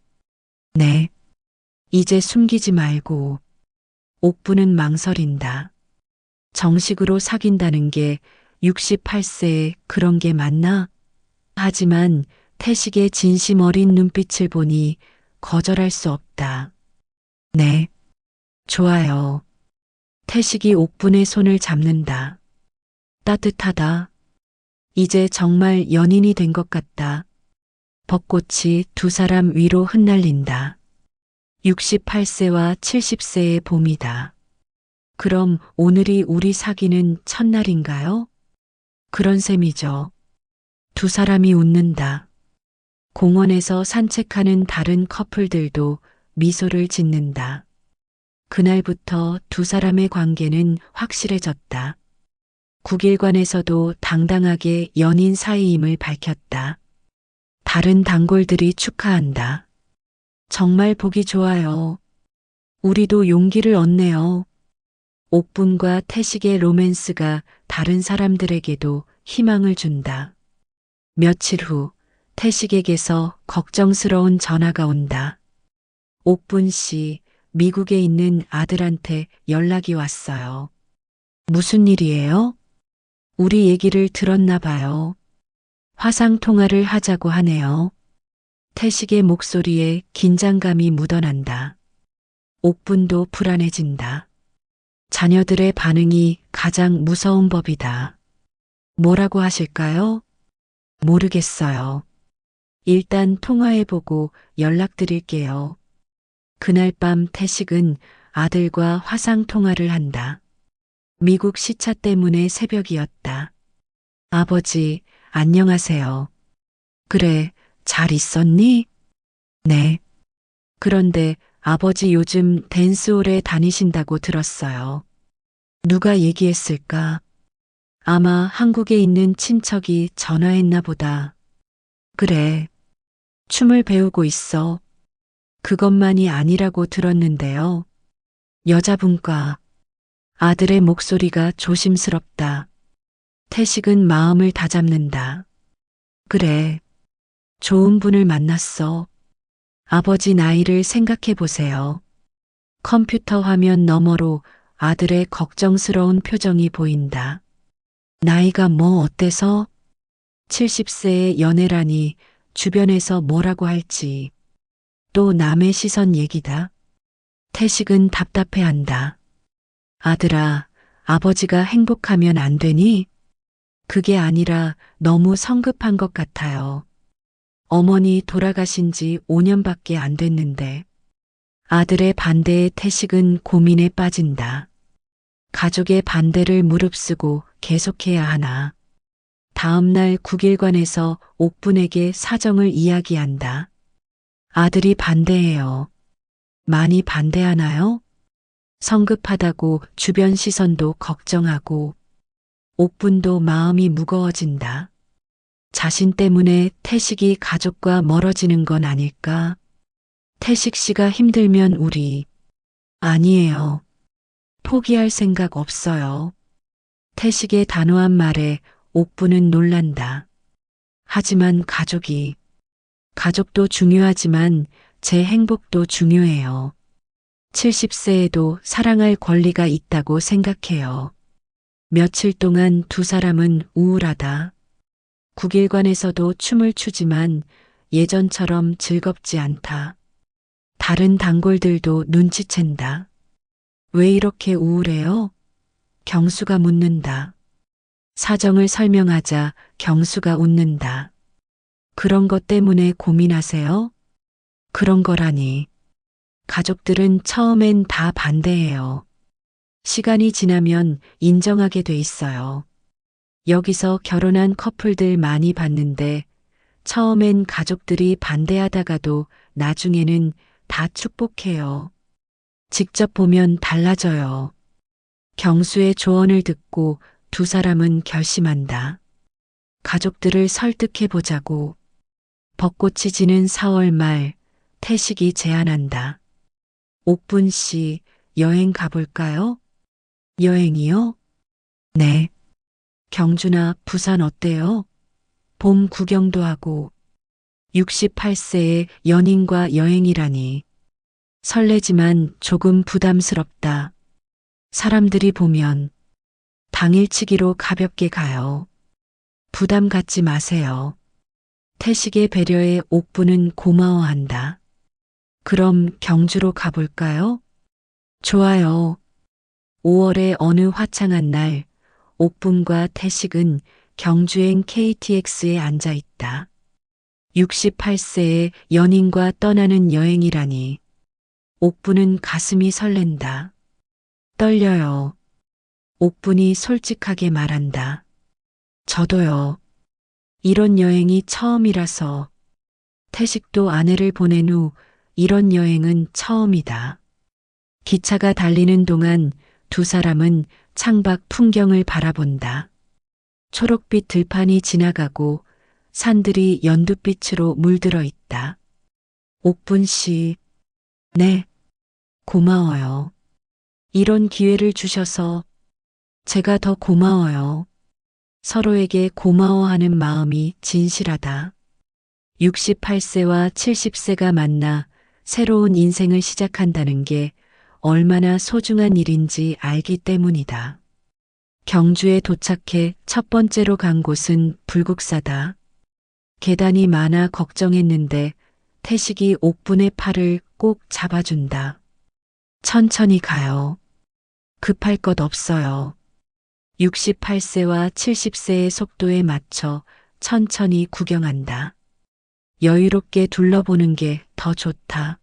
네. 이제 숨기지 말고. 옥분은 망설인다. 정식으로 사귄다는 게 68세에 그런 게 맞나? 하지만 태식의 진심 어린 눈빛을 보니 거절할 수 없다. 네. 좋아요. 태식이 옥분의 손을 잡는다. 따뜻하다. 이제 정말 연인이 된 것 같다. 벚꽃이 두 사람 위로 흩날린다. 68세와 70세의 봄이다. 그럼 오늘이 우리 사귀는 첫날인가요? 그런 셈이죠. 두 사람이 웃는다. 공원에서 산책하는 다른 커플들도 미소를 짓는다. 그날부터 두 사람의 관계는 확실해졌다. 국일관에서도 당당하게 연인 사이임을 밝혔다. 다른 단골들이 축하한다. 정말 보기 좋아요. 우리도 용기를 얻네요. 옥분과 태식의 로맨스가 다른 사람들에게도 희망을 준다. 며칠 후 태식에게서 걱정스러운 전화가 온다. 옥분 씨, 미국에 있는 아들한테 연락이 왔어요. 무슨 일이에요? 우리 얘기를 들었나 봐요. 화상 통화를 하자고 하네요. 태식의 목소리에 긴장감이 묻어난다. 옥분도 불안해진다. 자녀들의 반응이 가장 무서운 법이다. 뭐라고 하실까요? 모르겠어요. 일단 통화해보고 연락드릴게요. 그날 밤 태식은 아들과 화상 통화를 한다. 미국 시차 때문에 새벽이었다. 아버지, 안녕하세요. 그래, 잘 있었니? 네. 그런데 아버지 요즘 댄스홀에 다니신다고 들었어요. 누가 얘기했을까? 아마 한국에 있는 친척이 전화했나 보다. 그래. 춤을 배우고 있어. 그것만이 아니라고 들었는데요. 여자분과 아들의 목소리가 조심스럽다. 태식은 마음을 다잡는다. 그래. 좋은 분을 만났어. 아버지 나이를 생각해 보세요. 컴퓨터 화면 너머로 아들의 걱정스러운 표정이 보인다. 나이가 뭐 어때서? 70세의 연애라니 주변에서 뭐라고 할지. 또 남의 시선 얘기다. 태식은 답답해한다. 아들아, 아버지가 행복하면 안 되니? 그게 아니라 너무 성급한 것 같아요. 어머니 돌아가신 지 5년밖에 안 됐는데. 아들의 반대에 태식은 고민에 빠진다. 가족의 반대를 무릅쓰고 계속해야 하나. 다음 날 국일관에서 옥분에게 사정을 이야기한다. 아들이 반대해요. 많이 반대하나요? 성급하다고 주변 시선도 걱정하고 옥분도 마음이 무거워진다. 자신 때문에 태식이 가족과 멀어지는 건 아닐까? 태식 씨가 힘들면 우리 아니에요. 포기할 생각 없어요. 태식의 단호한 말에 옥분은 놀란다. 하지만 가족도 중요하지만 제 행복도 중요해요. 70세에도 사랑할 권리가 있다고 생각해요. 며칠 동안 두 사람은 우울하다. 국일관에서도 춤을 추지만 예전처럼 즐겁지 않다. 다른 단골들도 눈치챈다. 왜 이렇게 우울해요? 경수가 묻는다. 사정을 설명하자 경수가 웃는다. 그런 것 때문에 고민하세요? 그런 거라니. 가족들은 처음엔 다 반대해요. 시간이 지나면 인정하게 돼 있어요. 여기서 결혼한 커플들 많이 봤는데 처음엔 가족들이 반대하다가도 나중에는 다 축복해요. 직접 보면 달라져요. 경수의 조언을 듣고 두 사람은 결심한다. 가족들을 설득해 보자고. 벚꽃이 지는 4월 말 태식이 제안한다. 옥분 씨, 여행 가볼까요? 여행이요? 네. 경주나 부산 어때요? 봄 구경도 하고 68세의 연인과 여행이라니. 설레지만 조금 부담스럽다. 사람들이 보면 당일치기로 가볍게 가요. 부담 갖지 마세요. 태식의 배려에 옥분은 고마워한다. 그럼 경주로 가볼까요? 좋아요. 5월의 어느 화창한 날, 옥분과 태식은 경주행 KTX에 앉아 있다. 68세의 연인과 떠나는 여행이라니. 옥분은 가슴이 설렌다. 떨려요. 옥분이 솔직하게 말한다. 저도요. 이런 여행이 처음이라서. 태식도 아내를 보낸 후 이런 여행은 처음이다. 기차가 달리는 동안 두 사람은 창밖 풍경을 바라본다. 초록빛 들판이 지나가고 산들이 연두빛으로 물들어 있다. 옥분 씨, 네, 고마워요. 이런 기회를 주셔서 제가 더 고마워요. 서로에게 고마워하는 마음이 진실하다. 68세와 70세가 만나 새로운 인생을 시작한다는 게 얼마나 소중한 일인지 알기 때문이다. 경주에 도착해 첫 번째로 간 곳은 불국사다. 계단이 많아 걱정했는데 태식이 옥분의 팔을 꼭 잡아준다. 천천히 가요. 급할 것 없어요. 68세와 70세의 속도에 맞춰 천천히 구경한다. 여유롭게 둘러보는 게 더 좋다.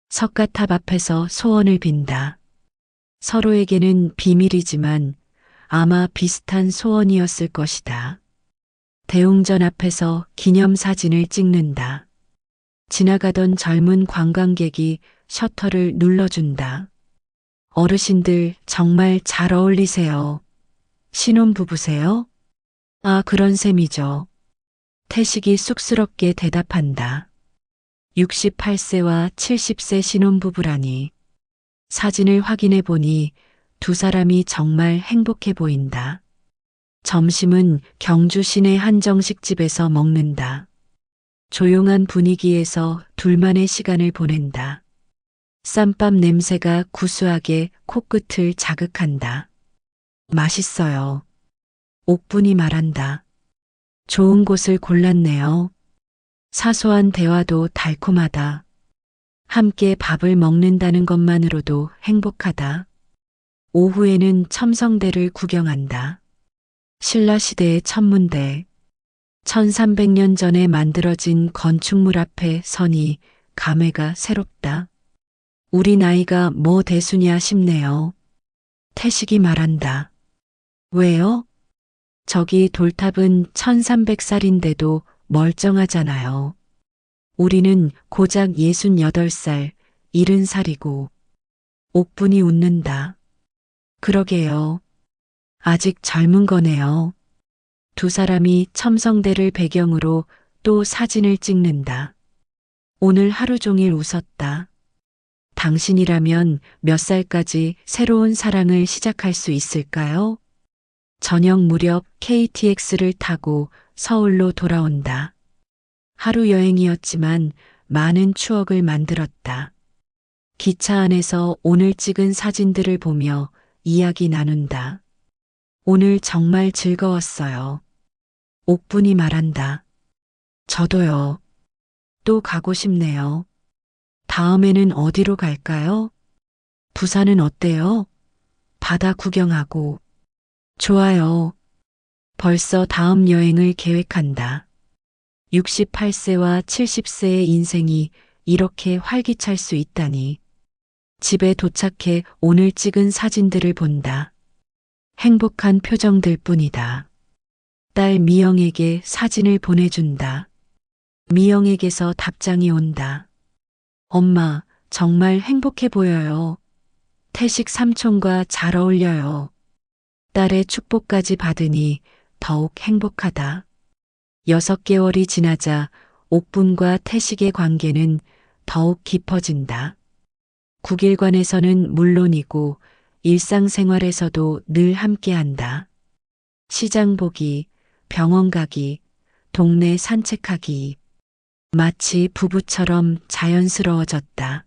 석가탑 앞에서 소원을 빈다. 서로에게는 비밀이지만 아마 비슷한 소원이었을 것이다. 대웅전 앞에서 기념사진을 찍는다. 지나가던 젊은 관광객이 셔터를 눌러준다. 어르신들 정말 잘 어울리세요. 신혼부부세요? 아, 그런 셈이죠. 태식이 쑥스럽게 대답한다. 68세와 70세 신혼부부라니. 사진을 확인해 보니 두 사람이 정말 행복해 보인다. 점심은 경주 시내 한정식집에서 먹는다. 조용한 분위기에서 둘만의 시간을 보낸다. 쌈밥 냄새가 구수하게 코끝을 자극한다. 맛있어요. 옥분이 말한다. 좋은 곳을 골랐네요. 사소한 대화도 달콤하다. 함께 밥을 먹는다는 것만으로도 행복하다. 오후에는 첨성대를 구경한다. 신라시대의 천문대. 1300년 전에 만들어진 건축물 앞에 서니 감회가 새롭다. 우리 나이가 뭐 대수냐 싶네요. 태식이 말한다. 왜요? 저기 돌탑은 1300살인데도 멀쩡하잖아요. 우리는 고작 68살, 70살이고. 옥분이 웃는다. 그러게요. 아직 젊은 거네요. 두 사람이 첨성대를 배경으로 또 사진을 찍는다. 오늘 하루 종일 웃었다. 당신이라면 몇 살까지 새로운 사랑을 시작할 수 있을까요? 저녁 무렵 KTX를 타고 서울로 돌아온다. 하루 여행이었지만 많은 추억을 만들었다. 기차 안에서 오늘 찍은 사진들을 보며 이야기 나눈다. 오늘 정말 즐거웠어요. 옥분이 말한다. 저도요. 또 가고 싶네요. 다음에는 어디로 갈까요? 부산은 어때요? 바다 구경하고. 좋아요. 벌써 다음 여행을 계획한다. 68세와 70세의 인생이 이렇게 활기찰 수 있다니. 집에 도착해 오늘 찍은 사진들을 본다. 행복한 표정들 뿐이다. 딸 미영에게 사진을 보내준다. 미영에게서 답장이 온다. 엄마, 정말 행복해 보여요. 태식 삼촌과 잘 어울려요. 딸의 축복까지 받으니 더욱 행복하다. 6개월이 지나자 옥분과 태식의 관계는 더욱 깊어진다. 국일관에서는 물론이고 일상생활에서도 늘 함께한다. 시장 보기, 병원 가기, 동네 산책하기. 마치 부부처럼 자연스러워졌다.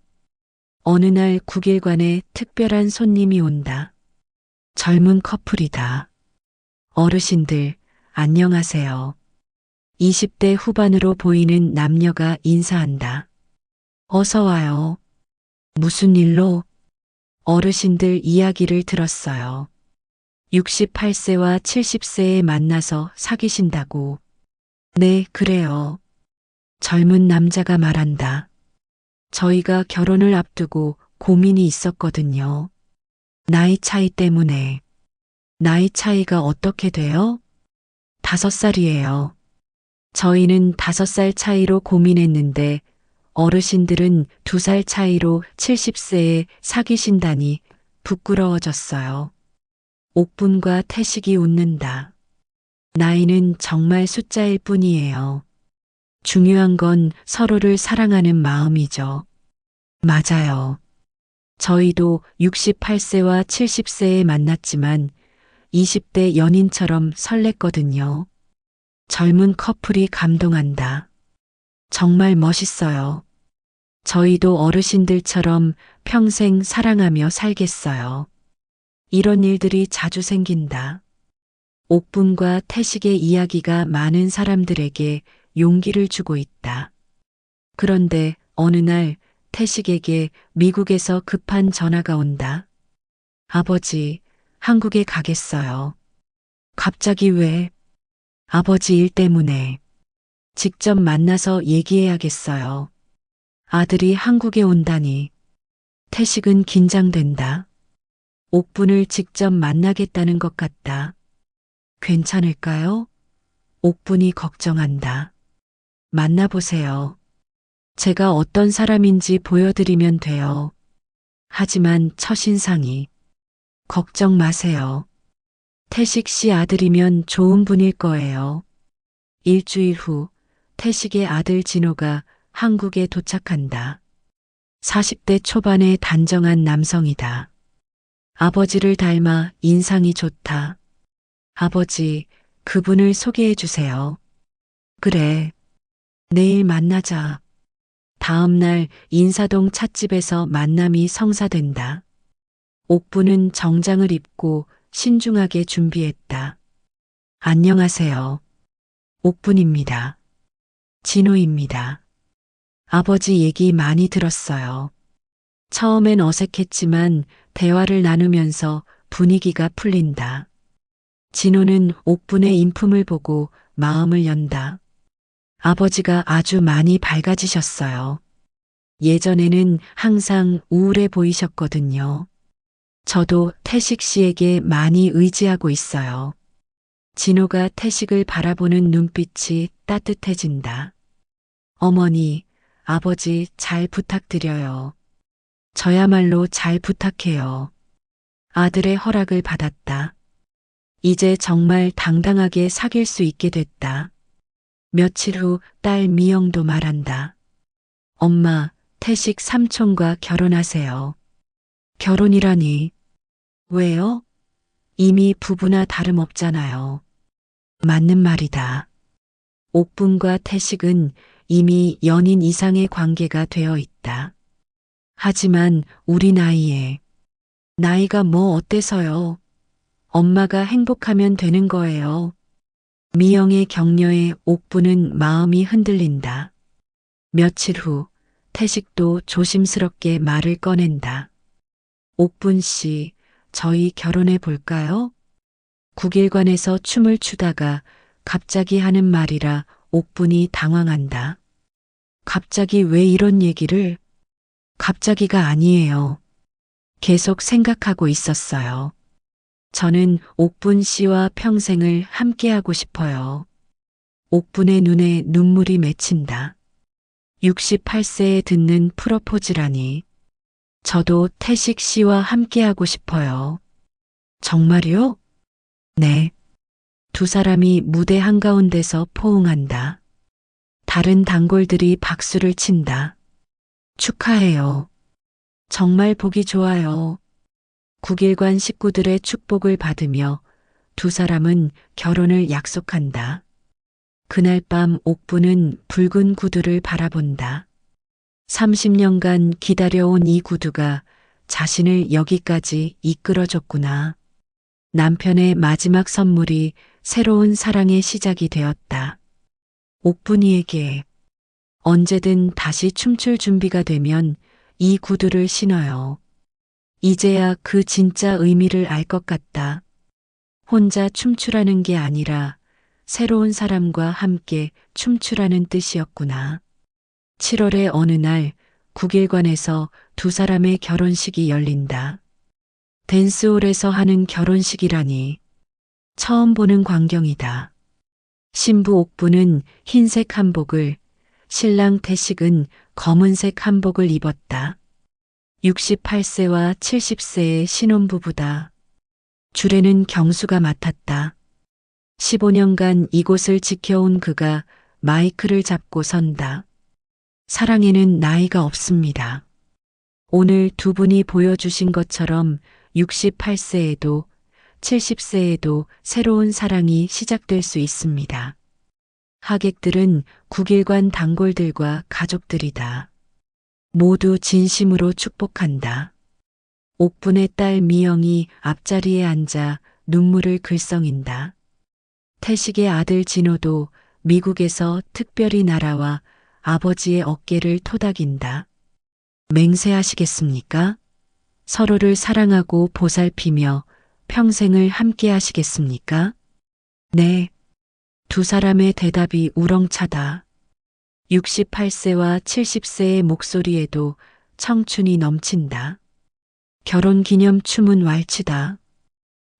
어느 날 국일관에 특별한 손님이 온다. 젊은 커플이다. 어르신들, 안녕하세요. 20대 후반으로 보이는 남녀가 인사한다. 어서 와요. 무슨 일로? 어르신들 이야기를 들었어요. 68세와 70세에 만나서 사귀신다고. 네, 그래요. 젊은 남자가 말한다. 저희가 결혼을 앞두고 고민이 있었거든요. 나이 차이 때문에. 나이 차이가 어떻게 돼요? 5살이에요. 저희는 5살 차이로 고민했는데 어르신들은 2살 차이로 70세에 사귀신다니 부끄러워졌어요. 옥분과 태식이 웃는다. 나이는 정말 숫자일 뿐이에요. 중요한 건 서로를 사랑하는 마음이죠. 맞아요. 저희도 68세와 70세에 만났지만 20대 연인처럼 설렜거든요. 젊은 커플이 감동한다. 정말 멋있어요. 저희도 어르신들처럼 평생 사랑하며 살겠어요. 이런 일들이 자주 생긴다. 옥분과 태식의 이야기가 많은 사람들에게 용기를 주고 있다. 그런데 어느 날 태식에게 미국에서 급한 전화가 온다. 아버지, 한국에 가겠어요. 갑자기 왜? 아버지 일 때문에. 직접 만나서 얘기해야겠어요. 아들이 한국에 온다니. 태식은 긴장된다. 옥분을 직접 만나겠다는 것 같다. 괜찮을까요? 옥분이 걱정한다. 만나보세요. 제가 어떤 사람인지 보여드리면 돼요. 하지만 첫인상이. 걱정 마세요. 태식 씨 아들이면 좋은 분일 거예요. 일주일 후 태식의 아들 진호가 한국에 도착한다. 40대 초반의 단정한 남성이다. 아버지를 닮아 인상이 좋다. 아버지, 그분을 소개해 주세요. 그래. 내일 만나자. 다음 날 인사동 찻집에서 만남이 성사된다. 옥분은 정장을 입고 신중하게 준비했다. 안녕하세요. 옥분입니다. 진호입니다. 아버지 얘기 많이 들었어요. 처음엔 어색했지만 대화를 나누면서 분위기가 풀린다. 진호는 옥분의 인품을 보고 마음을 연다. 아버지가 아주 많이 밝아지셨어요. 예전에는 항상 우울해 보이셨거든요. 저도 태식 씨에게 많이 의지하고 있어요. 진호가 태식을 바라보는 눈빛이 따뜻해진다. 어머니, 아버지 잘 부탁드려요. 저야말로 잘 부탁해요. 아들의 허락을 받았다. 이제 정말 당당하게 사귈 수 있게 됐다. 며칠 후 딸 미영도 말한다. 엄마, 태식 삼촌과 결혼하세요. 결혼이라니. 왜요? 이미 부부나 다름없잖아요. 맞는 말이다. 옥분과 태식은 이미 연인 이상의 관계가 되어 있다. 하지만 우리 나이에. 나이가 뭐 어때서요? 엄마가 행복하면 되는 거예요. 미영의 격려에 옥분은 마음이 흔들린다. 며칠 후 태식도 조심스럽게 말을 꺼낸다. 옥분 씨, 저희 결혼해 볼까요? 국일관에서 춤을 추다가 갑자기 하는 말이라 옥분이 당황한다. 갑자기 왜 이런 얘기를? 갑자기가 아니에요. 계속 생각하고 있었어요. 저는 옥분 씨와 평생을 함께하고 싶어요. 옥분의 눈에 눈물이 맺힌다. 68세에 듣는 프로포즈라니. 저도 태식 씨와 함께하고 싶어요. 정말요? 네. 두 사람이 무대 한가운데서 포옹한다. 다른 단골들이 박수를 친다. 축하해요. 정말 보기 좋아요. 국일관 식구들의 축복을 받으며 두 사람은 결혼을 약속한다. 그날 밤 옥분은 붉은 구두를 바라본다. 30년간 기다려온 이 구두가 자신을 여기까지 이끌어줬구나. 남편의 마지막 선물이 새로운 사랑의 시작이 되었다. 옥분이에게 언제든 다시 춤출 준비가 되면 이 구두를 신어요. 이제야 그 진짜 의미를 알 것 같다. 혼자 춤추라는 게 아니라 새로운 사람과 함께 춤추라는 뜻이었구나. 7월의 어느 날 국일관에서 두 사람의 결혼식이 열린다. 댄스홀에서 하는 결혼식이라니 처음 보는 광경이다. 신부 옥부는 흰색 한복을, 신랑 태식은 검은색 한복을 입었다. 68세와 70세의 신혼부부다. 주례는 경수가 맡았다. 15년간 이곳을 지켜온 그가 마이크를 잡고 선다. 사랑에는 나이가 없습니다. 오늘 두 분이 보여주신 것처럼 68세에도 70세에도 새로운 사랑이 시작될 수 있습니다. 하객들은 국일관 단골들과 가족들이다. 모두 진심으로 축복한다. 옥분의 딸 미영이 앞자리에 앉아 눈물을 글썽인다. 태식의 아들 진호도 미국에서 특별히 날아와 아버지의 어깨를 토닥인다. 맹세하시겠습니까? 서로를 사랑하고 보살피며 평생을 함께 하시겠습니까? 네. 두 사람의 대답이 우렁차다. 68세와 70세의 목소리에도 청춘이 넘친다. 결혼 기념 춤은 왈츠다.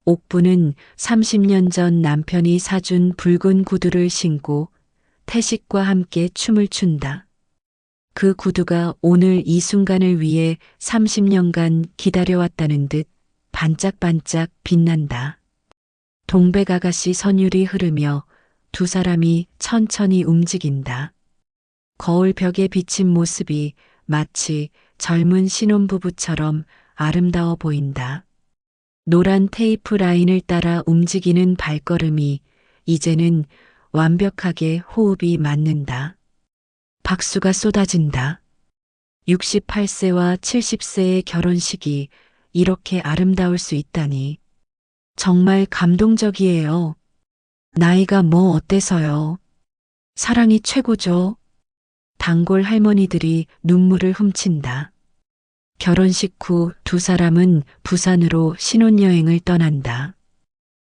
옥부는 30년 전 남편이 사준 붉은 구두를 신고 태식과 함께 춤을 춘다. 그 구두가 오늘 이 순간을 위해 30년간 기다려왔다는 듯 반짝반짝 빛난다. 동백아가씨 선율이 흐르며 두 사람이 천천히 움직인다. 거울 벽에 비친 모습이 마치 젊은 신혼부부처럼 아름다워 보인다. 노란 테이프 라인을 따라 움직이는 발걸음이 이제는 완벽하게 호흡이 맞는다. 박수가 쏟아진다. 68세와 70세의 결혼식이 이렇게 아름다울 수 있다니. 정말 감동적이에요. 나이가 뭐 어때서요? 사랑이 최고죠. 단골 할머니들이 눈물을 훔친다. 결혼식 후 두 사람은 부산으로 신혼여행을 떠난다.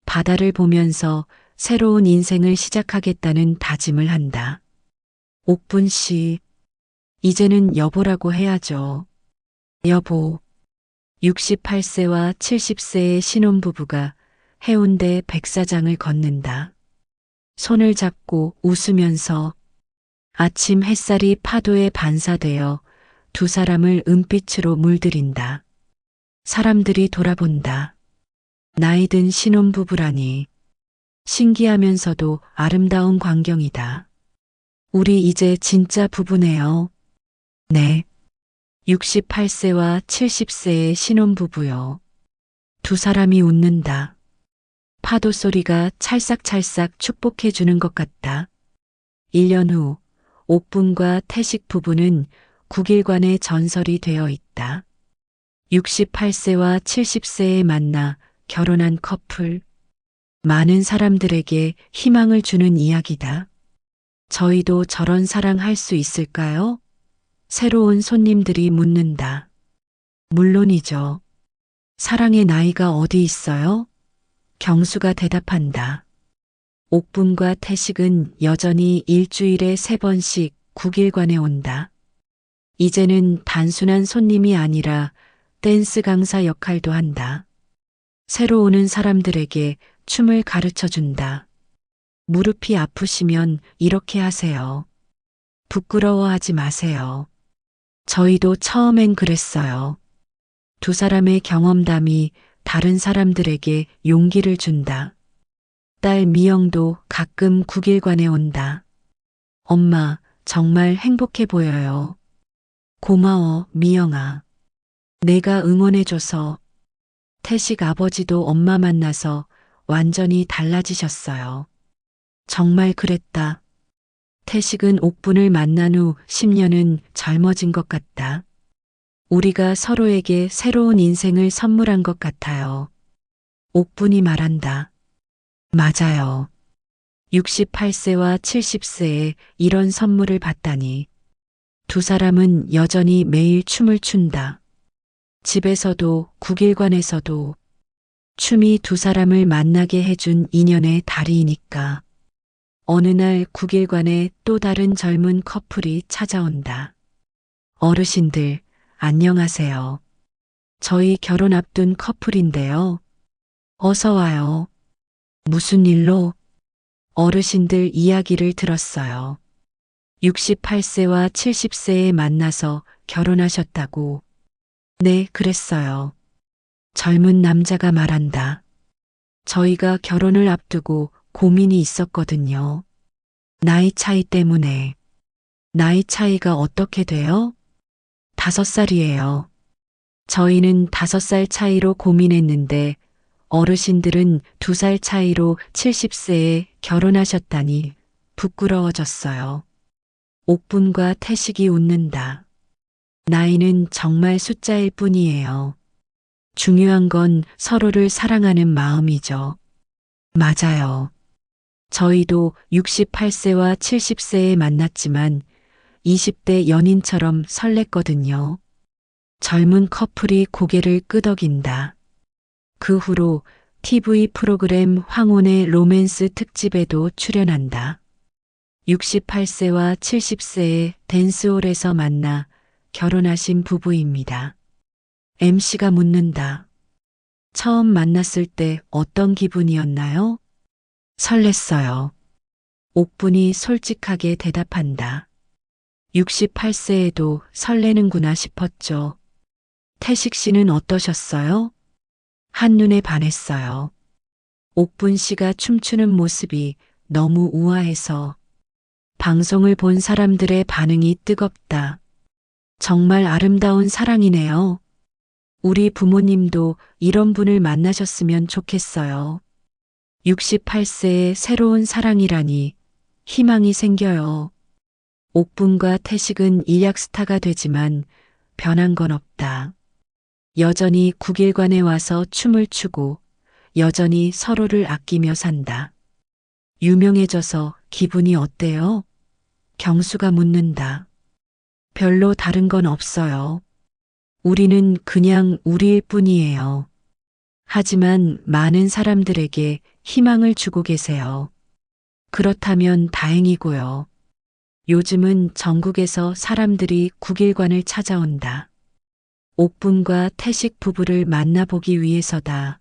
바다를 보면서 새로운 인생을 시작하겠다는 다짐을 한다. 옥분 씨, 이제는 여보라고 해야죠. 여보. 68세와 70세의 신혼부부가 해운대 백사장을 걷는다. 손을 잡고 웃으면서 아침 햇살이 파도에 반사되어 두 사람을 은빛으로 물들인다. 사람들이 돌아본다. 나이든 신혼부부라니. 신기하면서도 아름다운 광경이다. 우리 이제 진짜 부부네요. 네. 68세와 70세의 신혼부부요. 두 사람이 웃는다. 파도 소리가 찰싹찰싹 축복해주는 것 같다. 1년 후 옥분과 태식 부부는 국일관의 전설이 되어 있다. 68세와 70세에 만나 결혼한 커플. 많은 사람들에게 희망을 주는 이야기다. 저희도 저런 사랑 할 수 있을까요? 새로운 손님들이 묻는다. 물론이죠. 사랑의 나이가 어디 있어요? 경수가 대답한다. 옥분과 태식은 여전히 일주일에 3번씩 국일관에 온다. 이제는 단순한 손님이 아니라 댄스 강사 역할도 한다. 새로 오는 사람들에게 춤을 가르쳐 준다. 무릎이 아프시면 이렇게 하세요. 부끄러워하지 마세요. 저희도 처음엔 그랬어요. 두 사람의 경험담이 다른 사람들에게 용기를 준다. 딸 미영도 가끔 국일관에 온다. 엄마, 정말 행복해 보여요. 고마워, 미영아. 내가 응원해줘서. 태식 아버지도 엄마 만나서 완전히 달라지셨어요. 정말 그랬다. 태식은 옥분을 만난 후 10년은 젊어진 것 같다. 우리가 서로에게 새로운 인생을 선물한 것 같아요. 옥분이 말한다. 맞아요. 68세와 70세에 이런 선물을 받다니. 두 사람은 여전히 매일 춤을 춘다. 집에서도 국일관에서도 춤이 두 사람을 만나게 해준 인연의 다리이니까. 어느 날 국일관에 또 다른 젊은 커플이 찾아온다. 어르신들, 안녕하세요. 저희 결혼 앞둔 커플인데요. 어서 와요. 무슨 일로? 어르신들 이야기를 들었어요. 68세와 70세에 만나서 결혼하셨다고. 네, 그랬어요. 젊은 남자가 말한다. 저희가 결혼을 앞두고 고민이 있었거든요. 나이 차이 때문에. 나이 차이가 어떻게 돼요? 5살이에요. 저희는 5살 차이로 고민했는데 어르신들은 2살 차이로 70세에 결혼하셨다니 부끄러워졌어요. 옥분과 태식이 웃는다. 나이는 정말 숫자일 뿐이에요. 중요한 건 서로를 사랑하는 마음이죠. 맞아요. 저희도 68세와 70세에 만났지만 20대 연인처럼 설렜거든요. 젊은 커플이 고개를 끄덕인다. 그 후로 TV 프로그램 황혼의 로맨스 특집에도 출연한다. 68세와 70세의 댄스홀에서 만나 결혼하신 부부입니다. MC가 묻는다. 처음 만났을 때 어떤 기분이었나요? 설렜어요. 옥분이 솔직하게 대답한다. 68세에도 설레는구나 싶었죠. 태식 씨는 어떠셨어요? 한눈에 반했어요. 옥분 씨가 춤추는 모습이 너무 우아해서 방송을 본 사람들의 반응이 뜨겁다. 정말 아름다운 사랑이네요. 우리 부모님도 이런 분을 만나셨으면 좋겠어요. 68세의 새로운 사랑이라니 희망이 생겨요. 옥분과 태식은 일약 스타가 되지만 변한 건 없다. 여전히 국일관에 와서 춤을 추고 여전히 서로를 아끼며 산다. 유명해져서 기분이 어때요? 경수가 묻는다. 별로 다른 건 없어요. 우리는 그냥 우리일 뿐이에요. 하지만 많은 사람들에게 희망을 주고 계세요. 그렇다면 다행이고요. 요즘은 전국에서 사람들이 국일관을 찾아온다. 옥분과 태식 부부를 만나보기 위해서다.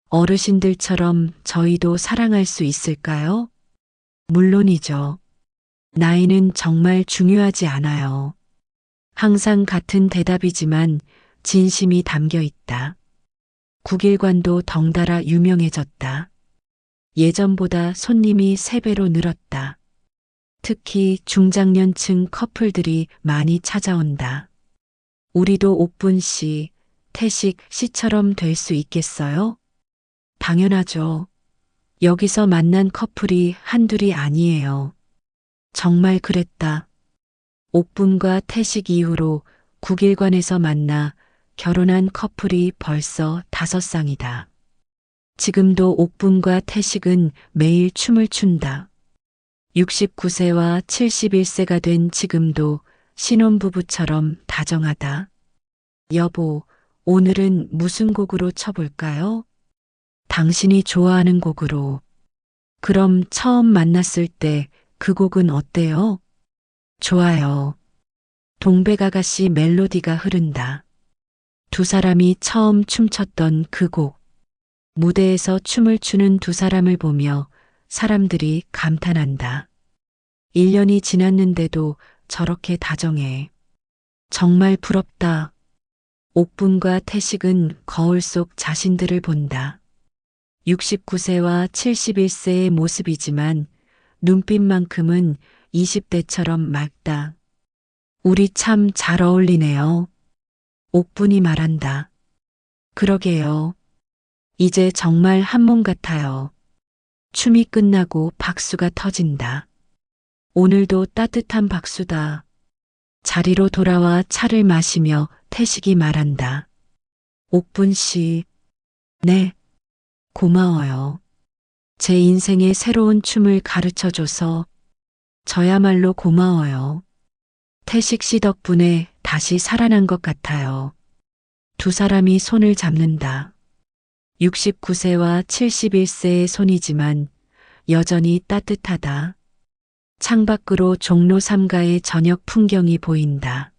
어르신들처럼 저희도 사랑할 수 있을까요? 물론이죠. 나이는 정말 중요하지 않아요. 항상 같은 대답이지만 진심이 담겨 있다. 국일관도 덩달아 유명해졌다. 예전보다 손님이 3배로 늘었다. 특히 중장년층 커플들이 많이 찾아온다. 우리도 옥분 씨, 태식 씨처럼 될 수 있겠어요? 당연하죠. 여기서 만난 커플이 한둘이 아니에요. 정말 그랬다. 옥분과 태식 이후로 국일관에서 만나 결혼한 커플이 벌써 5쌍이다. 지금도 옥분과 태식은 매일 춤을 춘다. 69세와 71세가 된 지금도 신혼부부처럼 다정하다. 여보, 오늘은 무슨 곡으로 쳐볼까요? 당신이 좋아하는 곡으로. 그럼 처음 만났을 때 그 곡은 어때요? 좋아요. 동백아가씨 멜로디가 흐른다. 2사람이 처음 춤췄던 그 곡. 무대에서 춤을 추는 2사람을 보며 사람들이 감탄한다. 1년이 지났는데도 저렇게 다정해. 정말 부럽다. 옥분과 태식은 거울 속 자신들을 본다. 69세와 71세의 모습이지만 눈빛만큼은 20대처럼 맑다. 우리 참 잘 어울리네요. 옥분이 말한다. 그러게요. 이제 정말 한 몸 같아요. 춤이 끝나고 박수가 터진다. 오늘도 따뜻한 박수다. 자리로 돌아와 차를 마시며 태식이 말한다. 옥분 씨, 네, 고마워요. 제 인생의 새로운 춤을 가르쳐줘서 저야말로 고마워요. 태식 씨 덕분에 다시 살아난 것 같아요. 2사람이 손을 잡는다. 69세와 71세의 손이지만 여전히 따뜻하다. 창밖으로 종로 3가의 저녁 풍경이 보인다.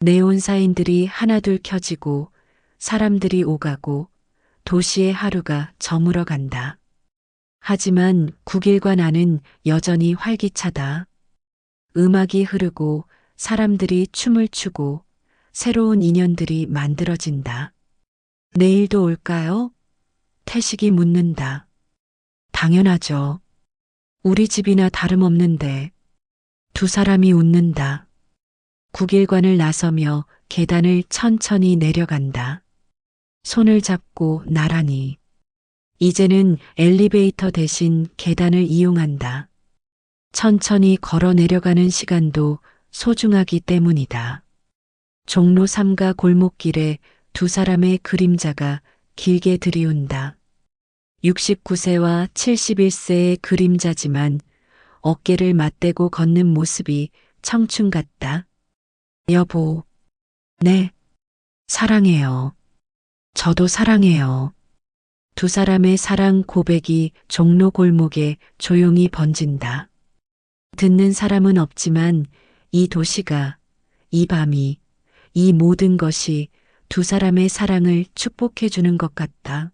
네온사인들이 하나둘 켜지고 사람들이 오가고 도시의 하루가 저물어 간다. 하지만 9일관 안은 여전히 활기차다. 음악이 흐르고 사람들이 춤을 추고 새로운 인연들이 만들어진다. 내일도 올까요? 태식이 묻는다. 당연하죠. 우리 집이나 다름없는데. 두 사람이 웃는다. 국일관을 나서며 계단을 천천히 내려간다. 손을 잡고 나란히. 이제는 엘리베이터 대신 계단을 이용한다. 천천히 걸어 내려가는 시간도 소중하기 때문이다. 종로 3가 골목길에 두 사람의 그림자가 길게 들이운다. 69세와 71세의 그림자지만 어깨를 맞대고 걷는 모습이 청춘 같다. 여보, 네, 사랑해요. 저도 사랑해요. 두 사람의 사랑 고백이 종로 골목에 조용히 번진다. 듣는 사람은 없지만 이 도시가, 이 밤이, 이 모든 것이 두 사람의 사랑을 축복해 주는 것 같다.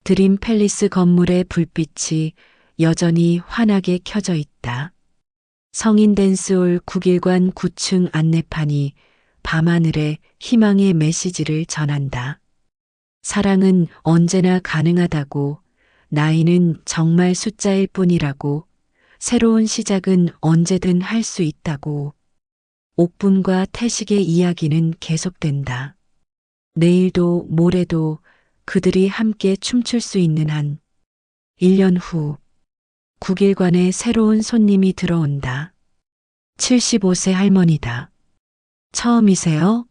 드림 팰리스 건물의 불빛이 여전히 환하게 켜져 있다. 성인 댄스홀 9일관 9층 안내판이 밤하늘에 희망의 메시지를 전한다. 사랑은 언제나 가능하다고, 나이는 정말 숫자일 뿐이라고, 새로운 시작은 언제든 할 수 있다고. 옥분과 태식의 이야기는 계속된다. 내일도 모레도 그들이 함께 춤출 수 있는 한 1년 후 국일관에 새로운 손님이 들어온다. 75세 할머니다. 처음이세요?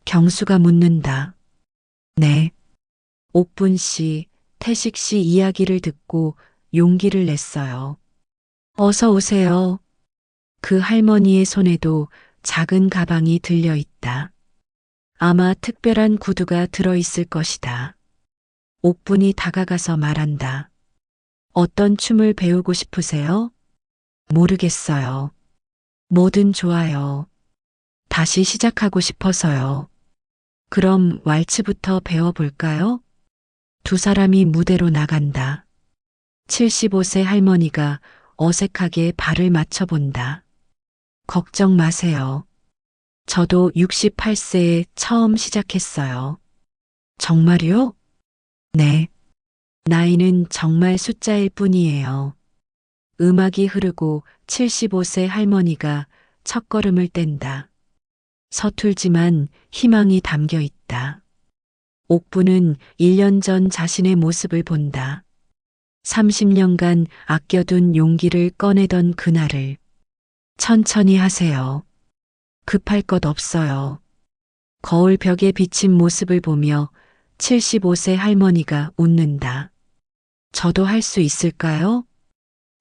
경수가 묻는다. 네. 옥분 씨, 태식 씨 이야기를 듣고 용기를 냈어요. 어서 오세요. 그 할머니의 손에도 작은 가방이 들려 있다. 아마 특별한 구두가 들어 있을 것이다. 옥분이 다가가서 말한다. 어떤 춤을 배우고 싶으세요? 모르겠어요. 뭐든 좋아요. 다시 시작하고 싶어서요. 그럼 왈츠부터 배워볼까요? 두 사람이 무대로 나간다. 75세 할머니가 어색하게 발을 맞춰본다. 걱정 마세요. 저도 68세에 처음 시작했어요. 정말요? 네. 나이는 정말 숫자일 뿐이에요. 음악이 흐르고 75세 할머니가 첫걸음을 뗀다. 서툴지만 희망이 담겨 있다. 옥부는 1년 전 자신의 모습을 본다. 30년간 아껴둔 용기를 꺼내던 그날을. 천천히 하세요. 급할 것 없어요. 거울 벽에 비친 모습을 보며 75세 할머니가 웃는다. 저도 할 수 있을까요?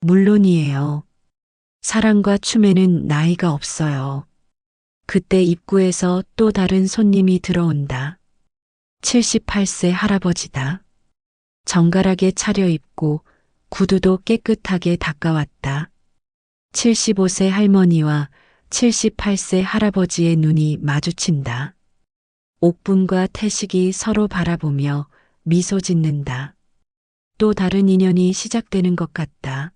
물론이에요. 사랑과 춤에는 나이가 없어요. 그때 입구에서 또 다른 손님이 들어온다. 78세 할아버지다. 정갈하게 차려입고 구두도 깨끗하게 닦아왔다. 75세 할머니와 78세 할아버지의 눈이 마주친다. 옥분과 태식이 서로 바라보며 미소 짓는다. 또 다른 인연이 시작되는 것 같다.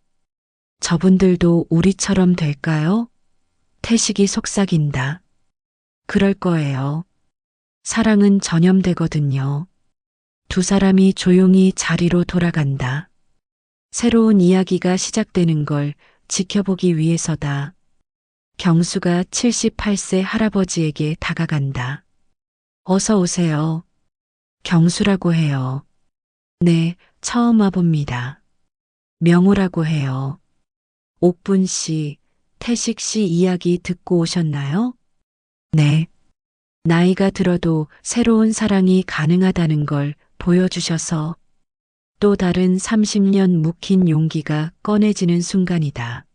저분들도 우리처럼 될까요? 태식이 속삭인다. 그럴 거예요. 사랑은 전염되거든요. 두 사람이 조용히 자리로 돌아간다. 새로운 이야기가 시작되는 걸 지켜보기 위해서다. 경수가 78세 할아버지에게 다가간다. 어서 오세요. 경수라고 해요. 네, 처음 와봅니다. 명호라고 해요. 옥분 씨, 태식 씨 이야기 듣고 오셨나요? 네. 나이가 들어도 새로운 사랑이 가능하다는 걸 보여주셔서 또 다른 30년 묵힌 용기가 꺼내지는 순간이다.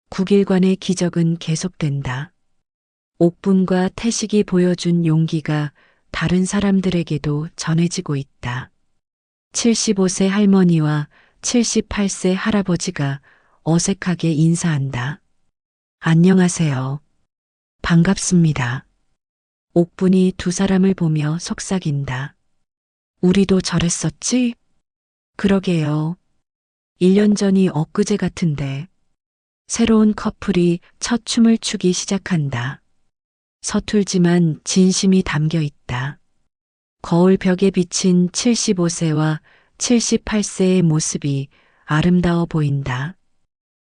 국일관의 기적은 계속된다. 옥분과 태식이 보여준 용기가 다른 사람들에게도 전해지고 있다. 75세 할머니와 78세 할아버지가 어색하게 인사한다. 안녕하세요. 반갑습니다. 옥분이 두 사람을 보며 속삭인다. 우리도 저랬었지? 그러게요. 1년 전이 엊그제 같은데 새로운 커플이 첫 춤을 추기 시작한다. 서툴지만 진심이 담겨 있다. 거울 벽에 비친 75세와 78세의 모습이 아름다워 보인다.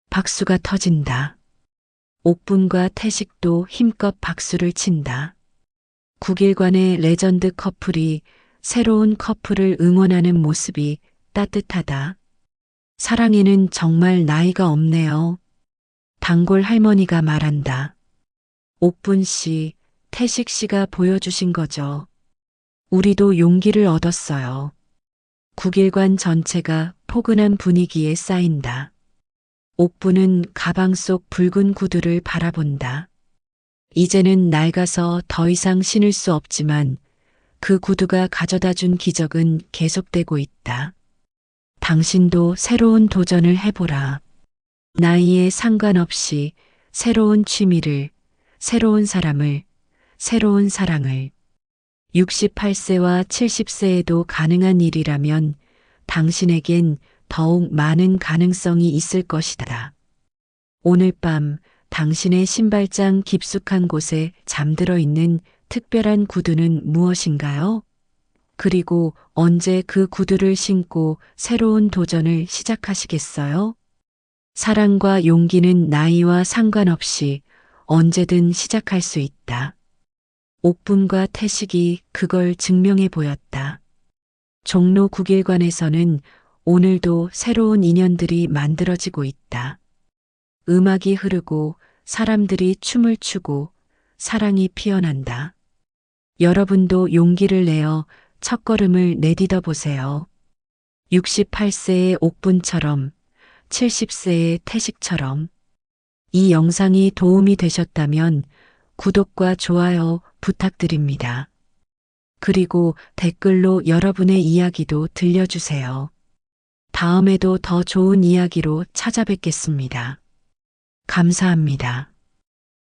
박수가 터진다. 옥분과 태식도 힘껏 박수를 친다. 9일간의 레전드 커플이 새로운 커플을 응원하는 모습이 따뜻하다. 사랑에는 정말 나이가 없네요. 단골 할머니가 말한다. 옥분 씨, 태식 씨가 보여주신 거죠. 우리도 용기를 얻었어요. 9일간 전체가 포근한 분위기에 쌓인다. 옥분은 가방 속 붉은 구두를 바라본다. 이제는 낡아서 더 이상 신을 수 없지만 그 구두가 가져다 준 기적은 계속되고 있다. 당신도 새로운 도전을 해보라. 나이에 상관없이 새로운 취미를, 새로운 사람을, 새로운 사랑을. 68세와 70세에도 가능한 일이라면 당신에겐 더욱 많은 가능성이 있을 것이다. 오늘 밤 당신의 신발장 깊숙한 곳에 잠들어 있는 특별한 구두는 무엇인가요? 그리고 언제 그 구두를 신고 새로운 도전을 시작하시겠어요? 사랑과 용기는 나이와 상관없이 언제든 시작할 수 있다. 옥분과 태식이 그걸 증명해 보였다. 종로 9일관에서는 오늘도 새로운 인연들이 만들어지고 있다. 음악이 흐르고 사람들이 춤을 추고 사랑이 피어난다. 여러분도 용기를 내어 첫걸음을 내딛어 보세요. 68세의 옥분처럼, 70세의 태식처럼. 이 영상이 도움이 되셨다면 구독과 좋아요 부탁드립니다. 그리고 댓글로 여러분의 이야기도 들려주세요. 다음에도 더 좋은 이야기로 찾아뵙겠습니다. 감사합니다.